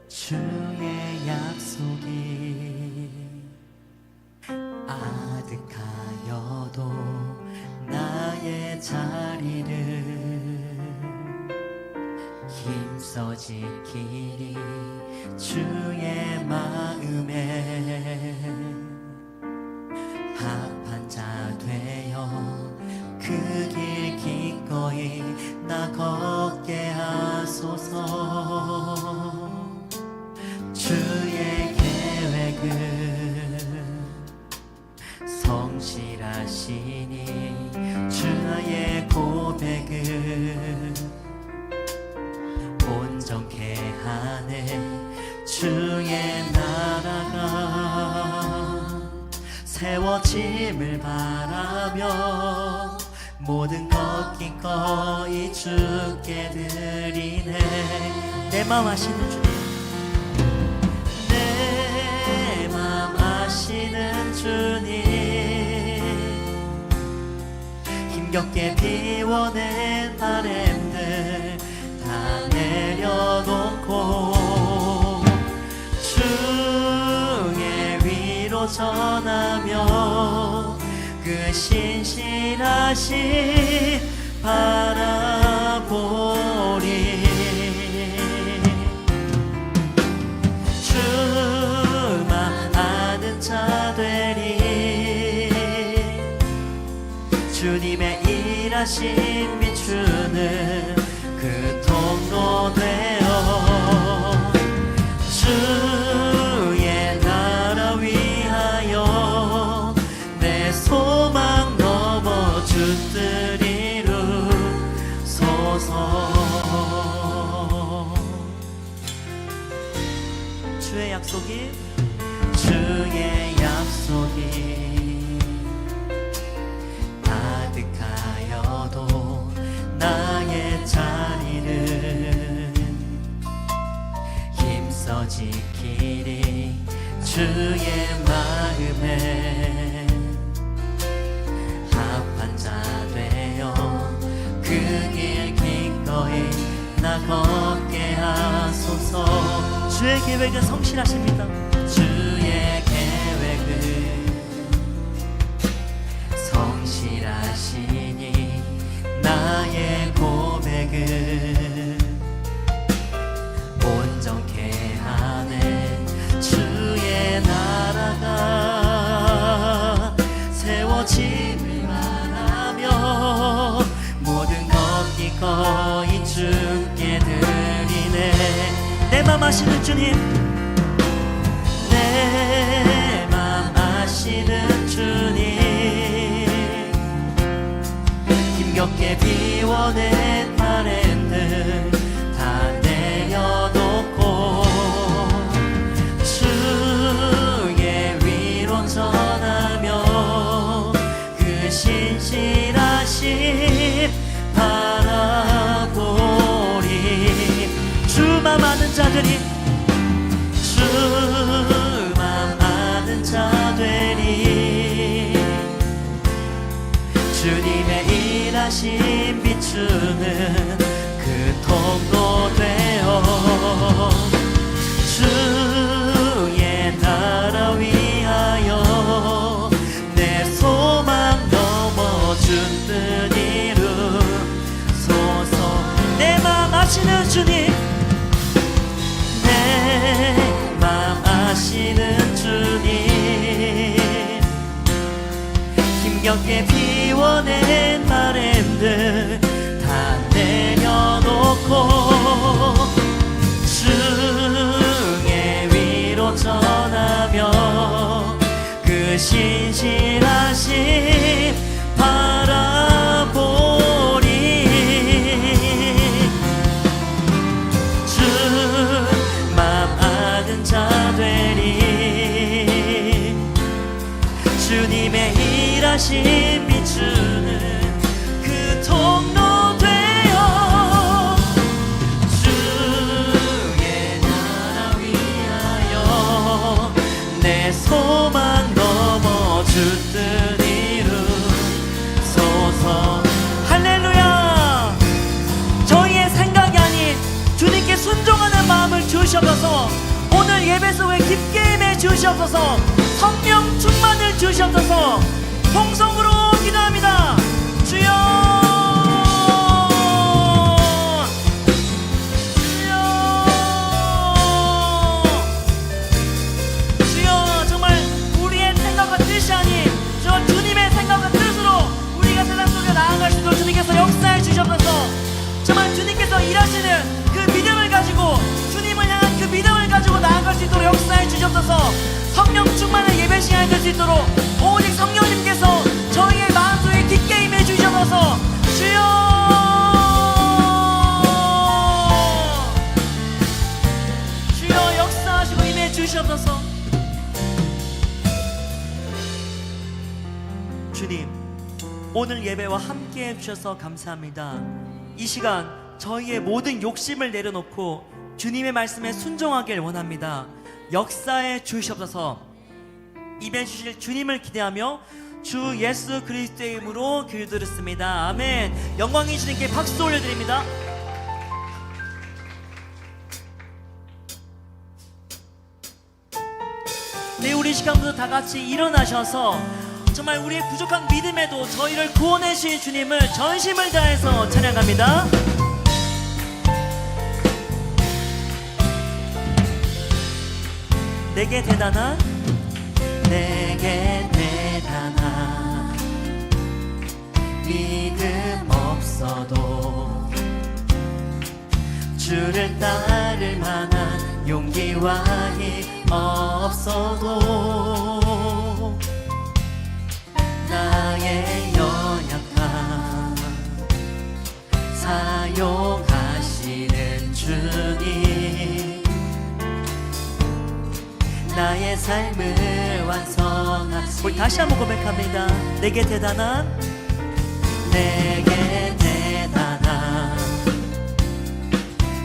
주의 약속이 아득하여도 나의 자리를 힘써 지키리. 주의 마음에 합한 자 되어 그 길 기꺼이 나 걷게 하소서. 주의 계획은 성실하시니 주의 고백은 온전케 하네. 주의 나라가 세워짐을 바라며 모든 것 기꺼이 주께 드리네. 내 맘 아시는 주님, 내 맘 아시는 주님, 힘겹게 비워낸 바램들 다 내려놓고 주의 위로 전하며 그 신실하신 바라보리. 주만 아는 자 되리. 주님의 일하심 비추는 그 통로 되어 주의 나라 위하여 내 소망 넘어 주 뜻 이루소서. 주의 약속이 아득하여도 나의 자리를 힘써 지키리. 주의 마음에 합한 자 되어 그 길 기꺼이 나 걷게 하소서. 주의 계획은 성실하십니다. 주의 계획은 성실하시니 나의 고백은 온전케 하네. 주의 나라가 세워짐을 바라며 모든 것 기꺼이 주께 드리네. 내 맘 아시는 주님, 내 맘 아시는 주님, 힘겹게 비워낸 바램들 다 내려놓고 주의 위로 전하며 그 신실하심 바라보리. 주만 아는 자들이 주만 아는 자 되리. 주님의 일하심 비추는 그 통로 되어 주의 나라 위하여 내 소망 넘어 준 뜻 이루소서. 내 맘 아시는 주님, 내 맘 아시는 주님, 힘겹게 비워낸 바램들 다 내려놓고 주의 위로 전하며 그 신실하심 바라보리. 주시옵소서. 성령 충만을 주시옵소서. 통성으로 기도합니다. 주여, 주여, 정말 우리의 생각과 뜻이 아닌 저 주님의 생각과 뜻으로 우리가 세상 속에 나아갈 수 있도록 주님께서 역사해 주시옵소서. 정말 주님께서 일하시는 그 믿음을 가지고, 주님을 향한 그 믿음을 가지고 나아갈 수 있도록 역사해 주시옵소서. 성령 충만의 예배 시간이 될 수 있도록 오직 성령님께서 저희의 마음속에 깊게 임해 주시옵소서. 주여, 주여 역사하시고 임해 주시옵소서. 주님, 오늘 예배와 함께 해주셔서 감사합니다. 이 시간 저희의 모든 욕심을 내려놓고 주님의 말씀에 순종하길 원합니다. 역사해 주시옵소서. 임해 주실 주님을 기대하며 주 예수 그리스도의 이름으로 기도드렸습니다. 아멘. 영광이 주님께 박수 올려드립니다. 네, 우리 시간부터 다 같이 일어나셔서 정말 우리의 부족한 믿음에도 저희를 구원해 주신 주님을 전심을 다해서 찬양합니다. 내게 대단한 믿음 없어도 주를 따를 만한 용기와 힘 없어도 나의 연약함 사용하시는 주님, 나의 삶을 완성하시. 우리 다시 한번 고백합니다. 내게 대단한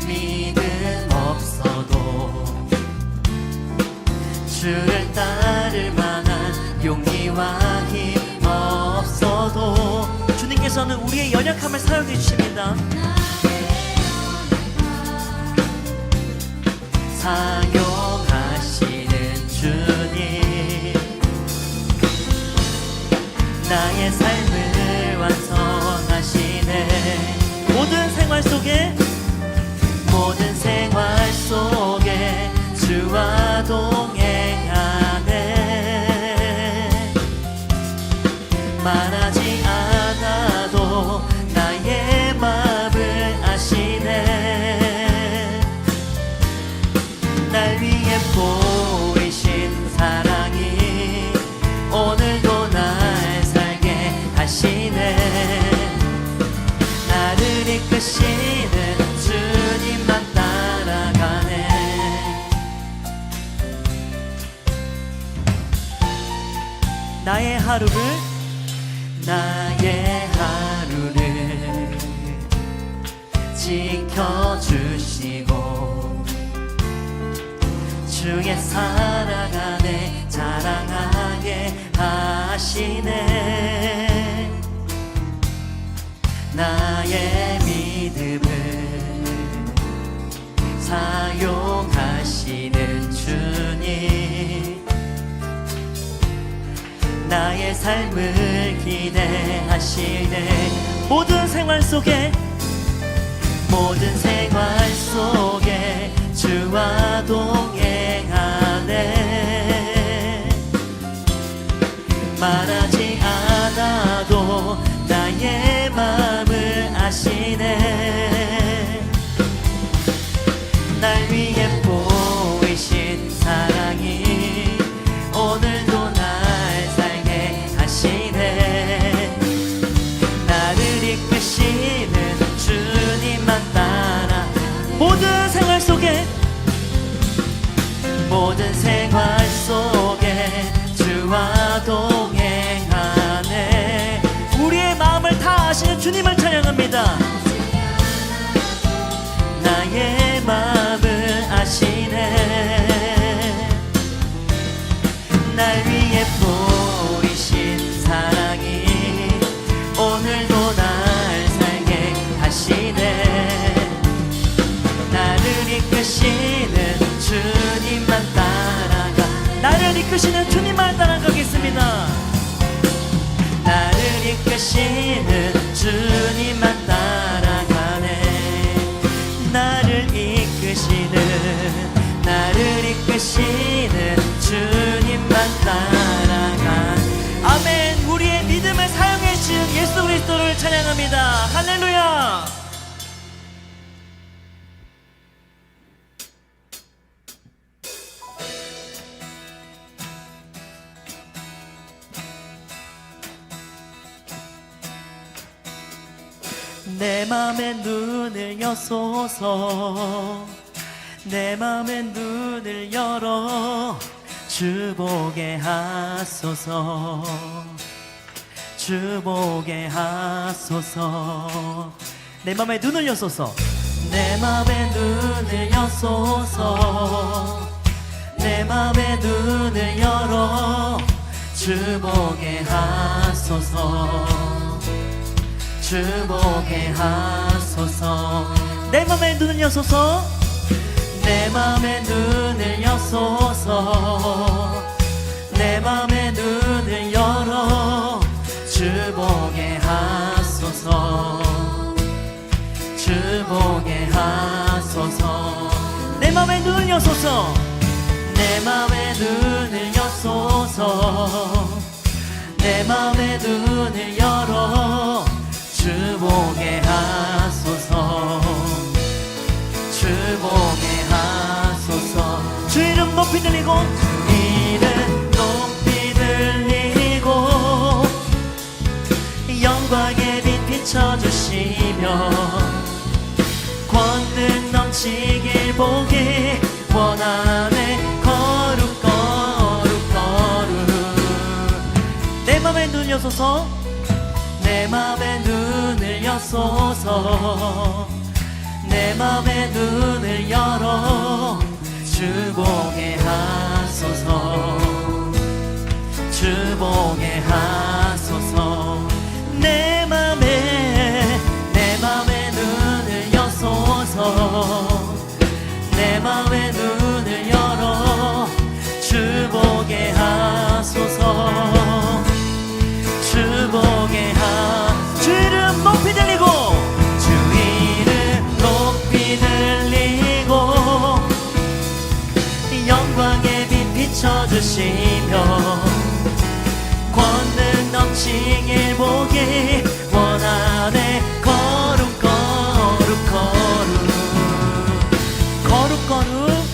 믿음 없어도 주를 따를 만한 용기와 힘 없어도 주님께서는 우리의 연약함을 사용해 주십니다. 사용하시는 주님, 나의 삶을 완성하시네. 모든 생활 속에 주와 동행하네. 말하지 않아도 나의 마음을 아시네. 날 위해 보이신 사랑이 오늘도 날 살게 하시네. 나를 이끄시는 주님만 따라가네. 나의 하루를 지켜주시고 주의 사랑 안에 자랑하게 하시네. 나의 믿음을 사용하시는 주님, 나의 삶을 기대하시네. 모든 생활 속에 주와 동행하네. 말하지 않아도 나의 마음을 아시네. 날 위해 보이신 사랑이 오늘도 날 살게 하시네. 나를 이끄시는 주님만 따라. 모든 생활 속에 주와 동행하네. 우리의 마음을 다 아시는 주님을 찬양합니다. 나의 마음을 아시네. 날 위해 보이신 사랑이 오늘도 날 살게 하시네. 나를 이끄시는 주님만 따라가. 나를 이끄시는 주님만 따라가네. 나를 이끄시는 주님만 따라가. 아멘. 우리의 믿음을 사용해 주신 예수 그리스도를 찬양합니다. 할렐루야. 내 맘의 눈을 여소서. 내 맘의 눈을 열어 주 보게 하소서. 주 보게 하소서. 내 맘의 눈을 여소서. 내 맘의 눈을 여소서. 내 맘의 눈을 열어 주 보게 하소서. 주 보게 하소서. 내 맘의 눈을 여소서. 내 맘의 눈을 여소서. 내 맘의 눈을 열어 주 보게 하소서. 주 보게 하소서. 내 맘의 눈을 여소서. 내 맘의 눈을 여소서. 내 맘의 눈을 열어 주 보게 하소서. 주 보게 하소서. 주 이름 높이 들리고, 이름 높이 들리고, 영광의 빛 비춰주시며 권능 넘치길 보기 원하네. 거룩 거룩 거룩. 내 맘의 눈 여소서. 내 맘의 눈을 여소서. 내 맘의 눈을 열어 주 보게 하소서. 주 보게 하소서. 내 맘의 눈을 여소서. 내 맘의 눈을 열어 주 보게 하소서. 주 보게 주 이름 높이 들리고, 주 이름 높이 들리고, 영광의 빛 비춰주시며 권능 넘치길 보기 원하네. 거룩 거룩 거룩 거룩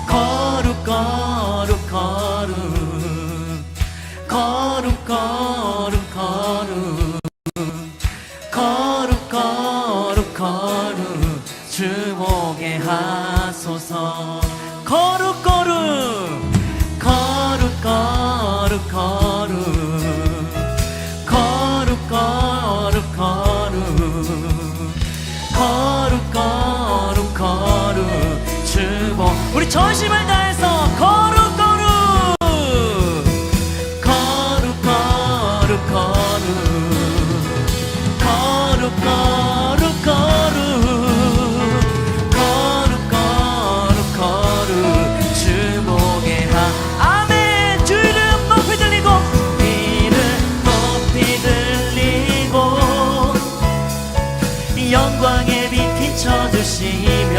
거룩 거룩 거룩 거룩 거룩 거룩 거룩 거룩 거룩 주 보게 하소서. 거룩 거룩 거룩 거룩 거룩 거룩 거룩 거룩 거룩 거룩 주 보. 우리 전심을 다해서 거룩 거룩 거룩 거룩 거룩 거룩 거룩 거룩 거룩 거룩 주 보게 하. 아멘. 주 이름 높이 들리고, 이름 높이 들리고, 영광의 빛 비춰주시며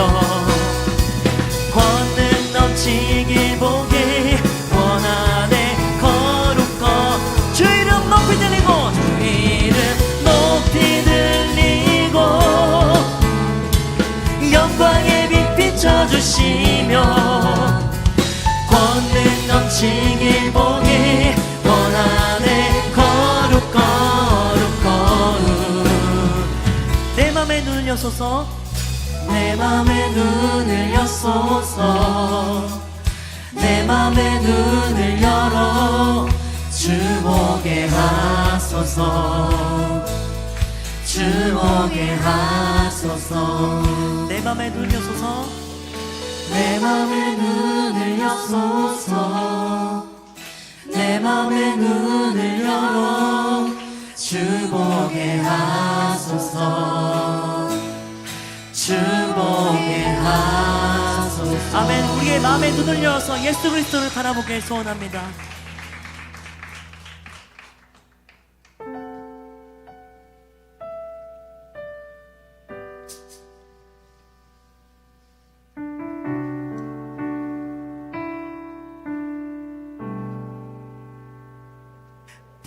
권능 넘치길 보기 원하네. 거룩 거룩 주 이름 높이 들리고, 주 이름 높이 들리고, 영광의 빛 비춰주시며 권능 넘치길 보기 원하네. 거룩 거룩 거룩. 내 맘의 눈을 여소서. 내 맘의 눈을 여소서. 내 맘의 눈을 열어 주 보게 하소서. 주 보게 하소서. 내 맘의 눈을 여소서. 내 맘의 눈을 여소서. 내 맘의 눈을 열어 주 보게 하소서. 주 보게 하소서. 아멘. 우리의 마음의 눈을 열어서 예수 그리스도를 바라보길 소원합니다.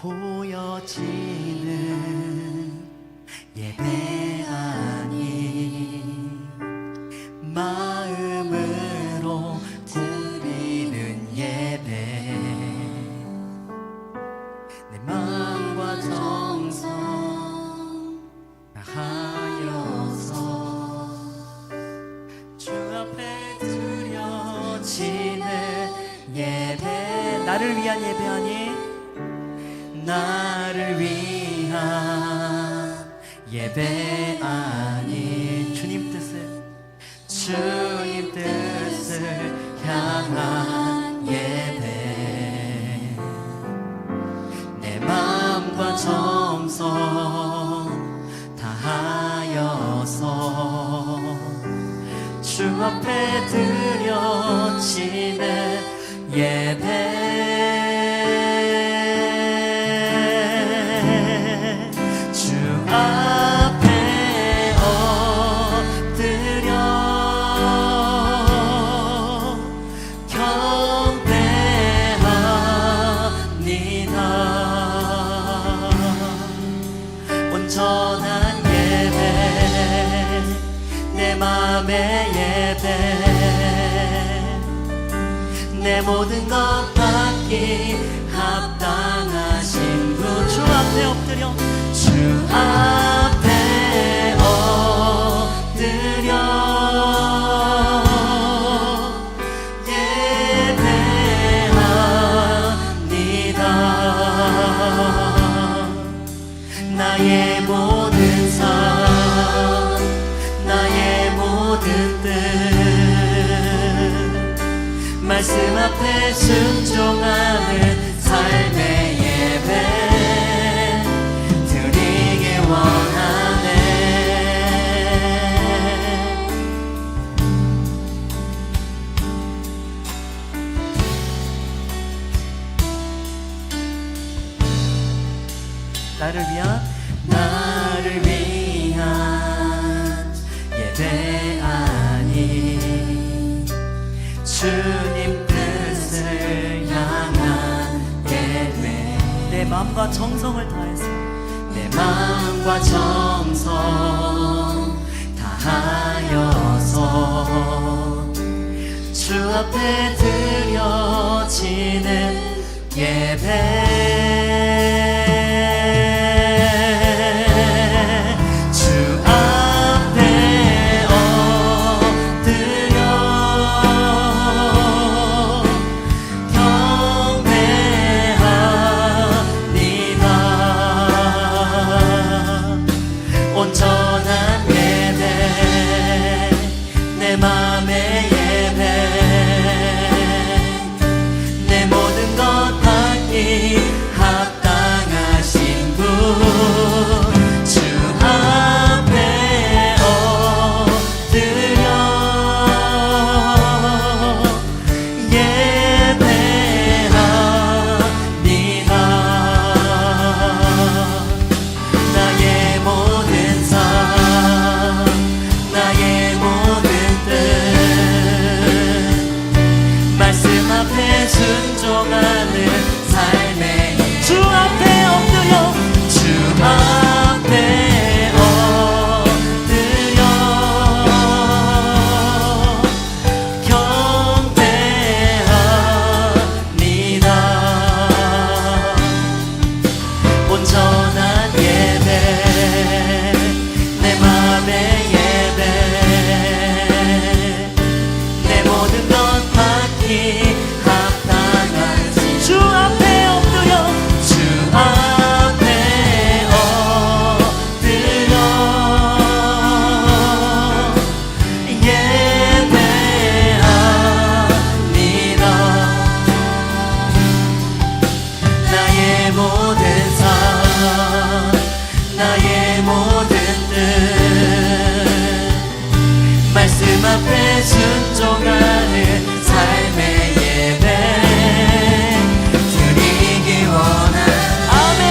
보여지는 예배 아니 마음으로 드리는 예배 내 마음과 정성 다하여서 주 앞에 드려지는 예배 나를 위한 예배 아니 나를 위한 예배 아니 주님 뜻을 향한 예배 내 마음과 정성 다하여서 주 앞에 드려지는 예배 주 앞에 엎드려 경배합니다 온전한 예배 내 맘의 예배 내 모든 것 받기 합당하신 분 주 앞에 엎드려 주 앞에 엎드려 예배합니다 나의 모든 삶 나의 모든 뜻 말씀 앞에 순종하는 삶의 예배 드리길 원하네 나를 위한 예배 아니 주님 뜻을 향한 예배 내 마음과 정성을 다해서 내 마음과 정성 다하여서 주 앞에 드려지는 예배 주 앞에 엎드려 경배합니다 온전한 예배 내 맘의 예배 내 모든 것 받기 합당하신 분 주 앞에 엎드려 예배합니다 나의 모든 삶 나의 모든 뜻 말씀 앞에 순종하는 삶의 주 앞에 엎드려 주 앞에 엎드려 경배합니다 온전한 예배 내 맘의 예배 내 모든 것 받기 합당한 주 앞에 엎드려 주 앞에 엎드려 예배합니다 나의 모든 삶 나의 모든 뜻 말씀 앞에 순종하는 삶의 예배 드리기 원한 아멘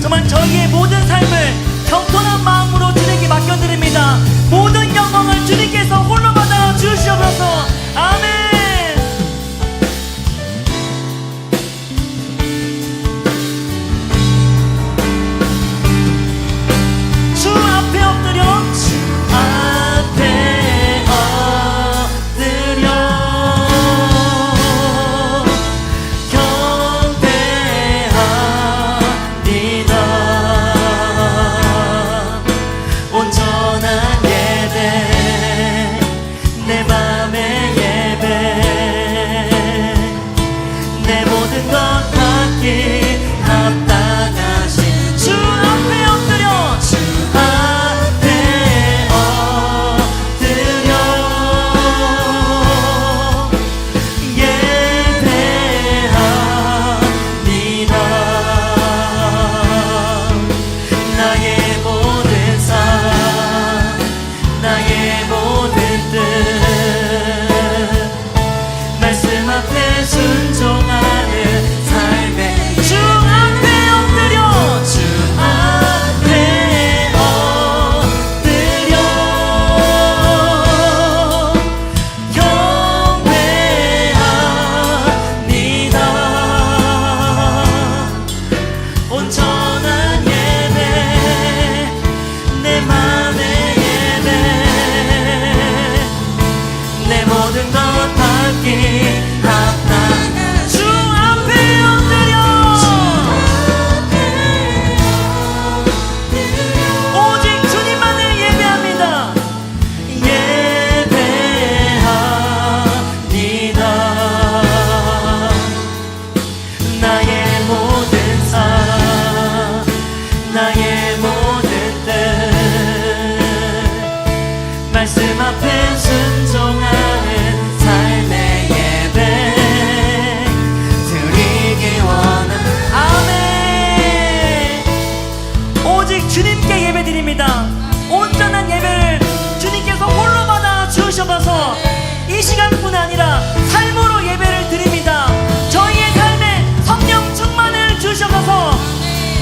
정말 저희의 모든 삶을 겸손한 마음으로 주님께 맡겨드립니다. 모든 영광을 주님께서 홀로 받아 주시옵소서. 아멘.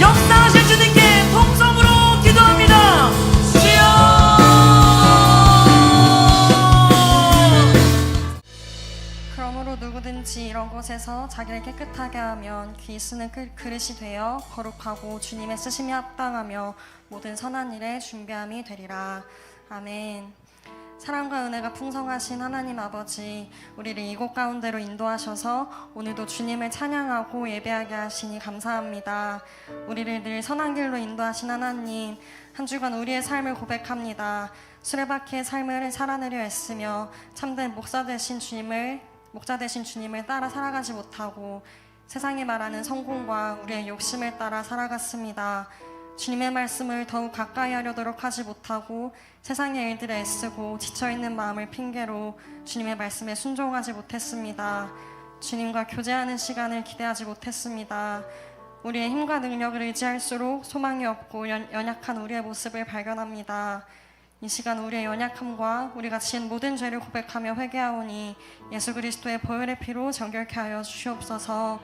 역사하실 주님께 통성으로 기도합니다. 주여. 그러므로 누구든지 이런 곳에서 자기를 깨끗하게 하면 귀 쓰는 그릇이 되어 거룩하고 주님의 쓰심에 합당하며 모든 선한 일에 준비함이 되리라. 아멘. 사랑과 은혜가 풍성하신 하나님 아버지, 우리를 이곳 가운데로 인도하셔서 오늘도 주님을 찬양하고 예배하게 하시니 감사합니다. 우리를 늘 선한 길로 인도하신 하나님, 한 주간 우리의 삶을 고백합니다. 수레바퀴의 삶을 살아내려 애쓰며 참된 목자 되신 주님을 따라 살아가지 못하고 세상이 말하는 성공과 우리의 욕심을 따라 살아갔습니다. 주님의 말씀을 더욱 가까이 하려도록 하지 못하고 세상의 일들에 애쓰고 지쳐있는 마음을 핑계로 주님의 말씀에 순종하지 못했습니다. 주님과 교제하는 시간을 기대하지 못했습니다. 우리의 힘과 능력을 의지할수록 소망이 없고 연약한 우리의 모습을 발견합니다. 이 시간 우리의 연약함과 우리가 지은 모든 죄를 고백하며 회개하오니 예수 그리스도의 보혈의 피로 정결케 하여 주시옵소서.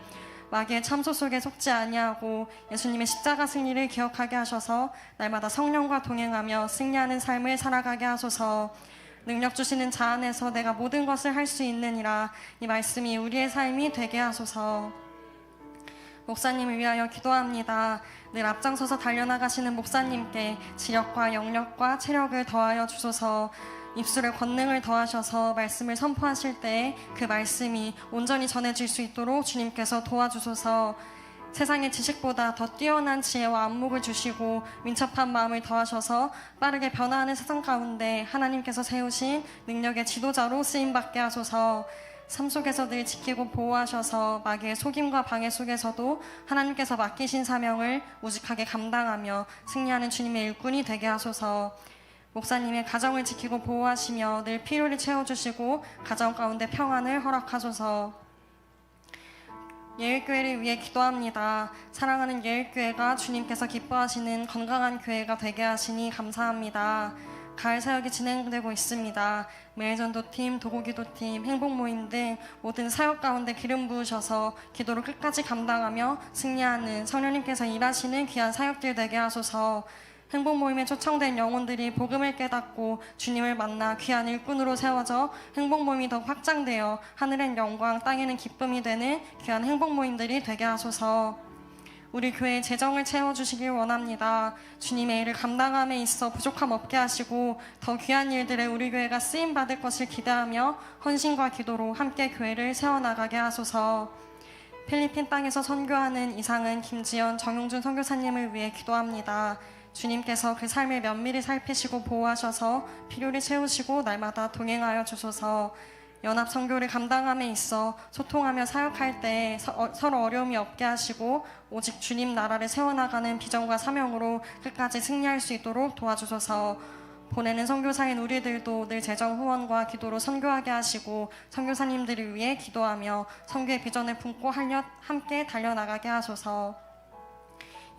마귀의 참소 속에 속지 아니하고 예수님의 십자가 승리를 기억하게 하셔서 날마다 성령과 동행하며 승리하는 삶을 살아가게 하소서. 능력 주시는 자 안에서 내가 모든 것을 할 수 있느니라. 이 말씀이 우리의 삶이 되게 하소서. 목사님을 위하여 기도합니다. 늘 앞장서서 달려나가시는 목사님께 지력과 영력과 체력을 더하여 주소서. 입술에 권능을 더하셔서 말씀을 선포하실 때 그 말씀이 온전히 전해질 수 있도록 주님께서 도와주소서. 세상의 지식보다 더 뛰어난 지혜와 안목을 주시고 민첩한 마음을 더하셔서 빠르게 변화하는 세상 가운데 하나님께서 세우신 능력의 지도자로 쓰임받게 하소서. 삶 속에서 늘 지키고 보호하셔서 마귀의 속임과 방해 속에서도 하나님께서 맡기신 사명을 우직하게 감당하며 승리하는 주님의 일꾼이 되게 하소서. 목사님의 가정을 지키고 보호하시며 늘 필요를 채워주시고 가정 가운데 평안을 허락하소서. 예일교회를 위해 기도합니다. 사랑하는 예일교회가 주님께서 기뻐하시는 건강한 교회가 되게 하시니 감사합니다. 가을 사역이 진행되고 있습니다. 매일전도팀, 도고기도팀, 행복모임 등 모든 사역 가운데 기름 부으셔서 기도를 끝까지 감당하며 승리하는 성령님께서 일하시는 귀한 사역들 되게 하소서. 행복모임에 초청된 영혼들이 복음을 깨닫고 주님을 만나 귀한 일꾼으로 세워져 행복모임이 더 확장되어 하늘엔 영광, 땅에는 기쁨이 되는 귀한 행복모임들이 되게 하소서. 우리 교회의 재정을 채워주시길 원합니다. 주님의 일을 감당함에 있어 부족함 없게 하시고 더 귀한 일들에 우리 교회가 쓰임받을 것을 기대하며 헌신과 기도로 함께 교회를 세워나가게 하소서. 필리핀 땅에서 선교하는 이상은, 김지연, 정용준 선교사님을 위해 기도합니다. 주님께서 그 삶을 면밀히 살피시고 보호하셔서 필요를 채우시고 날마다 동행하여 주소서. 연합 선교를 감당함에 있어 소통하며 사역할 때 서로 어려움이 없게 하시고 오직 주님 나라를 세워나가는 비전과 사명으로 끝까지 승리할 수 있도록 도와주소서. 보내는 선교사인 우리들도 늘 재정 후원과 기도로 선교하게 하시고 선교사님들을 위해 기도하며 선교의 비전을 품고 함께 달려나가게 하소서.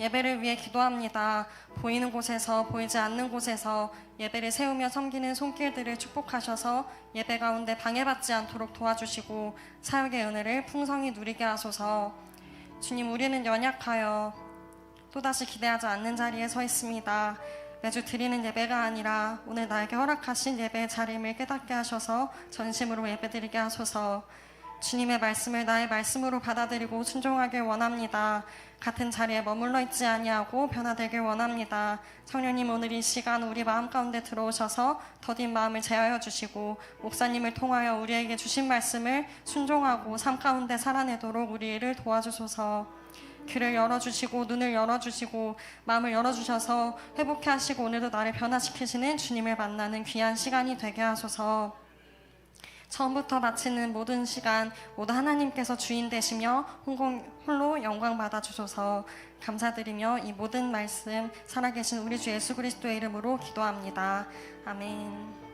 예배를 위해 기도합니다. 보이는 곳에서 보이지 않는 곳에서 예배를 세우며 섬기는 손길들을 축복하셔서 예배 가운데 방해받지 않도록 도와주시고 사역의 은혜를 풍성히 누리게 하소서. 주님, 우리는 연약하여 또다시 기대하지 않는 자리에 서 있습니다. 매주 드리는 예배가 아니라 오늘 나에게 허락하신 예배의 자리임을 깨닫게 하셔서 전심으로 예배드리게 하소서. 주님의 말씀을 나의 말씀으로 받아들이고 순종하길 원합니다. 같은 자리에 머물러 있지 아니하고 변화되길 원합니다. 성령님, 오늘 이 시간 우리 마음 가운데 들어오셔서 더딘 마음을 제하여 주시고 목사님을 통하여 우리에게 주신 말씀을 순종하고 삶 가운데 살아내도록 우리를 도와주소서. 귀를 열어주시고 눈을 열어주시고 마음을 열어주셔서 회복케 하시고 오늘도 나를 변화시키시는 주님을 만나는 귀한 시간이 되게 하소서. 처음부터 마치는 모든 시간 모두 하나님께서 주인 되시며 홀로 영광 받아 주소서. 감사드리며 이 모든 말씀 살아계신 우리 주 예수 그리스도의 이름으로 기도합니다. 아멘.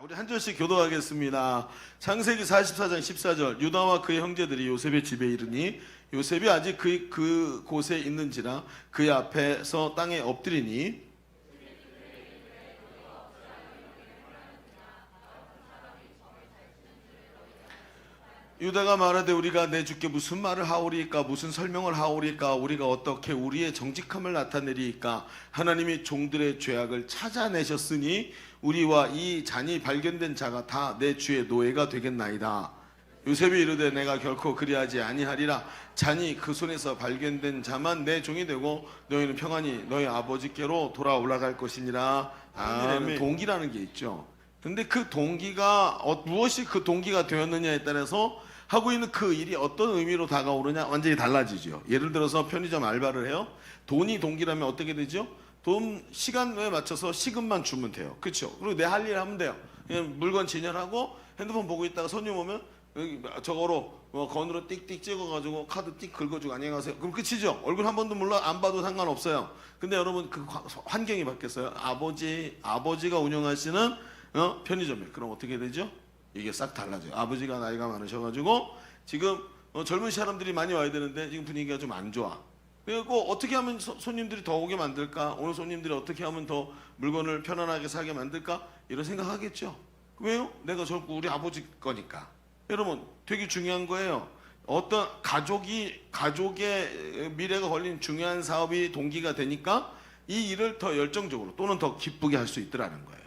우리 한 절씩 교도하겠습니다. 창세기 44장 14절. 유다와 그의 형제들이 요셉의 집에 이르니 요셉이 아직 그 곳에 있는지라 그의 앞에서 땅에 엎드리니 유다가 말하되 우리가 내 주께 무슨 말을 하오리까, 무슨 설명을 하오리까, 우리가 어떻게 우리의 정직함을 나타내리까. 하나님이 종들의 죄악을 찾아내셨으니 우리와 이 잔이 발견된 자가 다 내 주의 노예가 되겠나이다. 요셉이 이르되 내가 결코 그리하지 아니하리라. 잔이 그 손에서 발견된 자만 내 종이 되고 너희는 평안히 너희 아버지께로 돌아 올라갈 것이니라. 아멘. 동기라는 게 있죠. 근데 그 동기가 무엇이 그 동기가 되었느냐에 따라서 하고 있는 그 일이 어떤 의미로 다가오느냐 완전히 달라지죠. 예를 들어서 편의점 알바를 해요. 돈이 동기라면 어떻게 되죠? 돈 시간에 맞춰서 시급만 주면 돼요. 그렇죠? 그리고 내 할 일 하면 돼요. 그냥 물건 진열하고 핸드폰 보고 있다가 손님 오면 여기 저거로 건으로 띡띡 찍어가지고 카드 띡 긁어주고 안녕히 가세요. 그럼 끝이죠. 얼굴 한 번도 몰라 안 봐도 상관없어요. 근데 여러분 그 환경이 바뀌었어요. 아버지가 운영하시는 편의점에 그럼 어떻게 되죠? 이게 싹 달라져요. 아버지가 나이가 많으셔가지고 지금 젊은 사람들이 많이 와야 되는데 지금 분위기가 좀 안 좋아. 그리고 어떻게 하면 손님들이 더 오게 만들까? 오늘 손님들이 어떻게 하면 더 물건을 편안하게 사게 만들까? 이런 생각하겠죠. 왜요? 내가 결국 우리 아버지 거니까. 여러분 되게 중요한 거예요. 어떤 가족의 미래가 걸린 중요한 사업이 동기가 되니까 이 일을 더 열정적으로 또는 더 기쁘게 할 수 있더라는 거예요.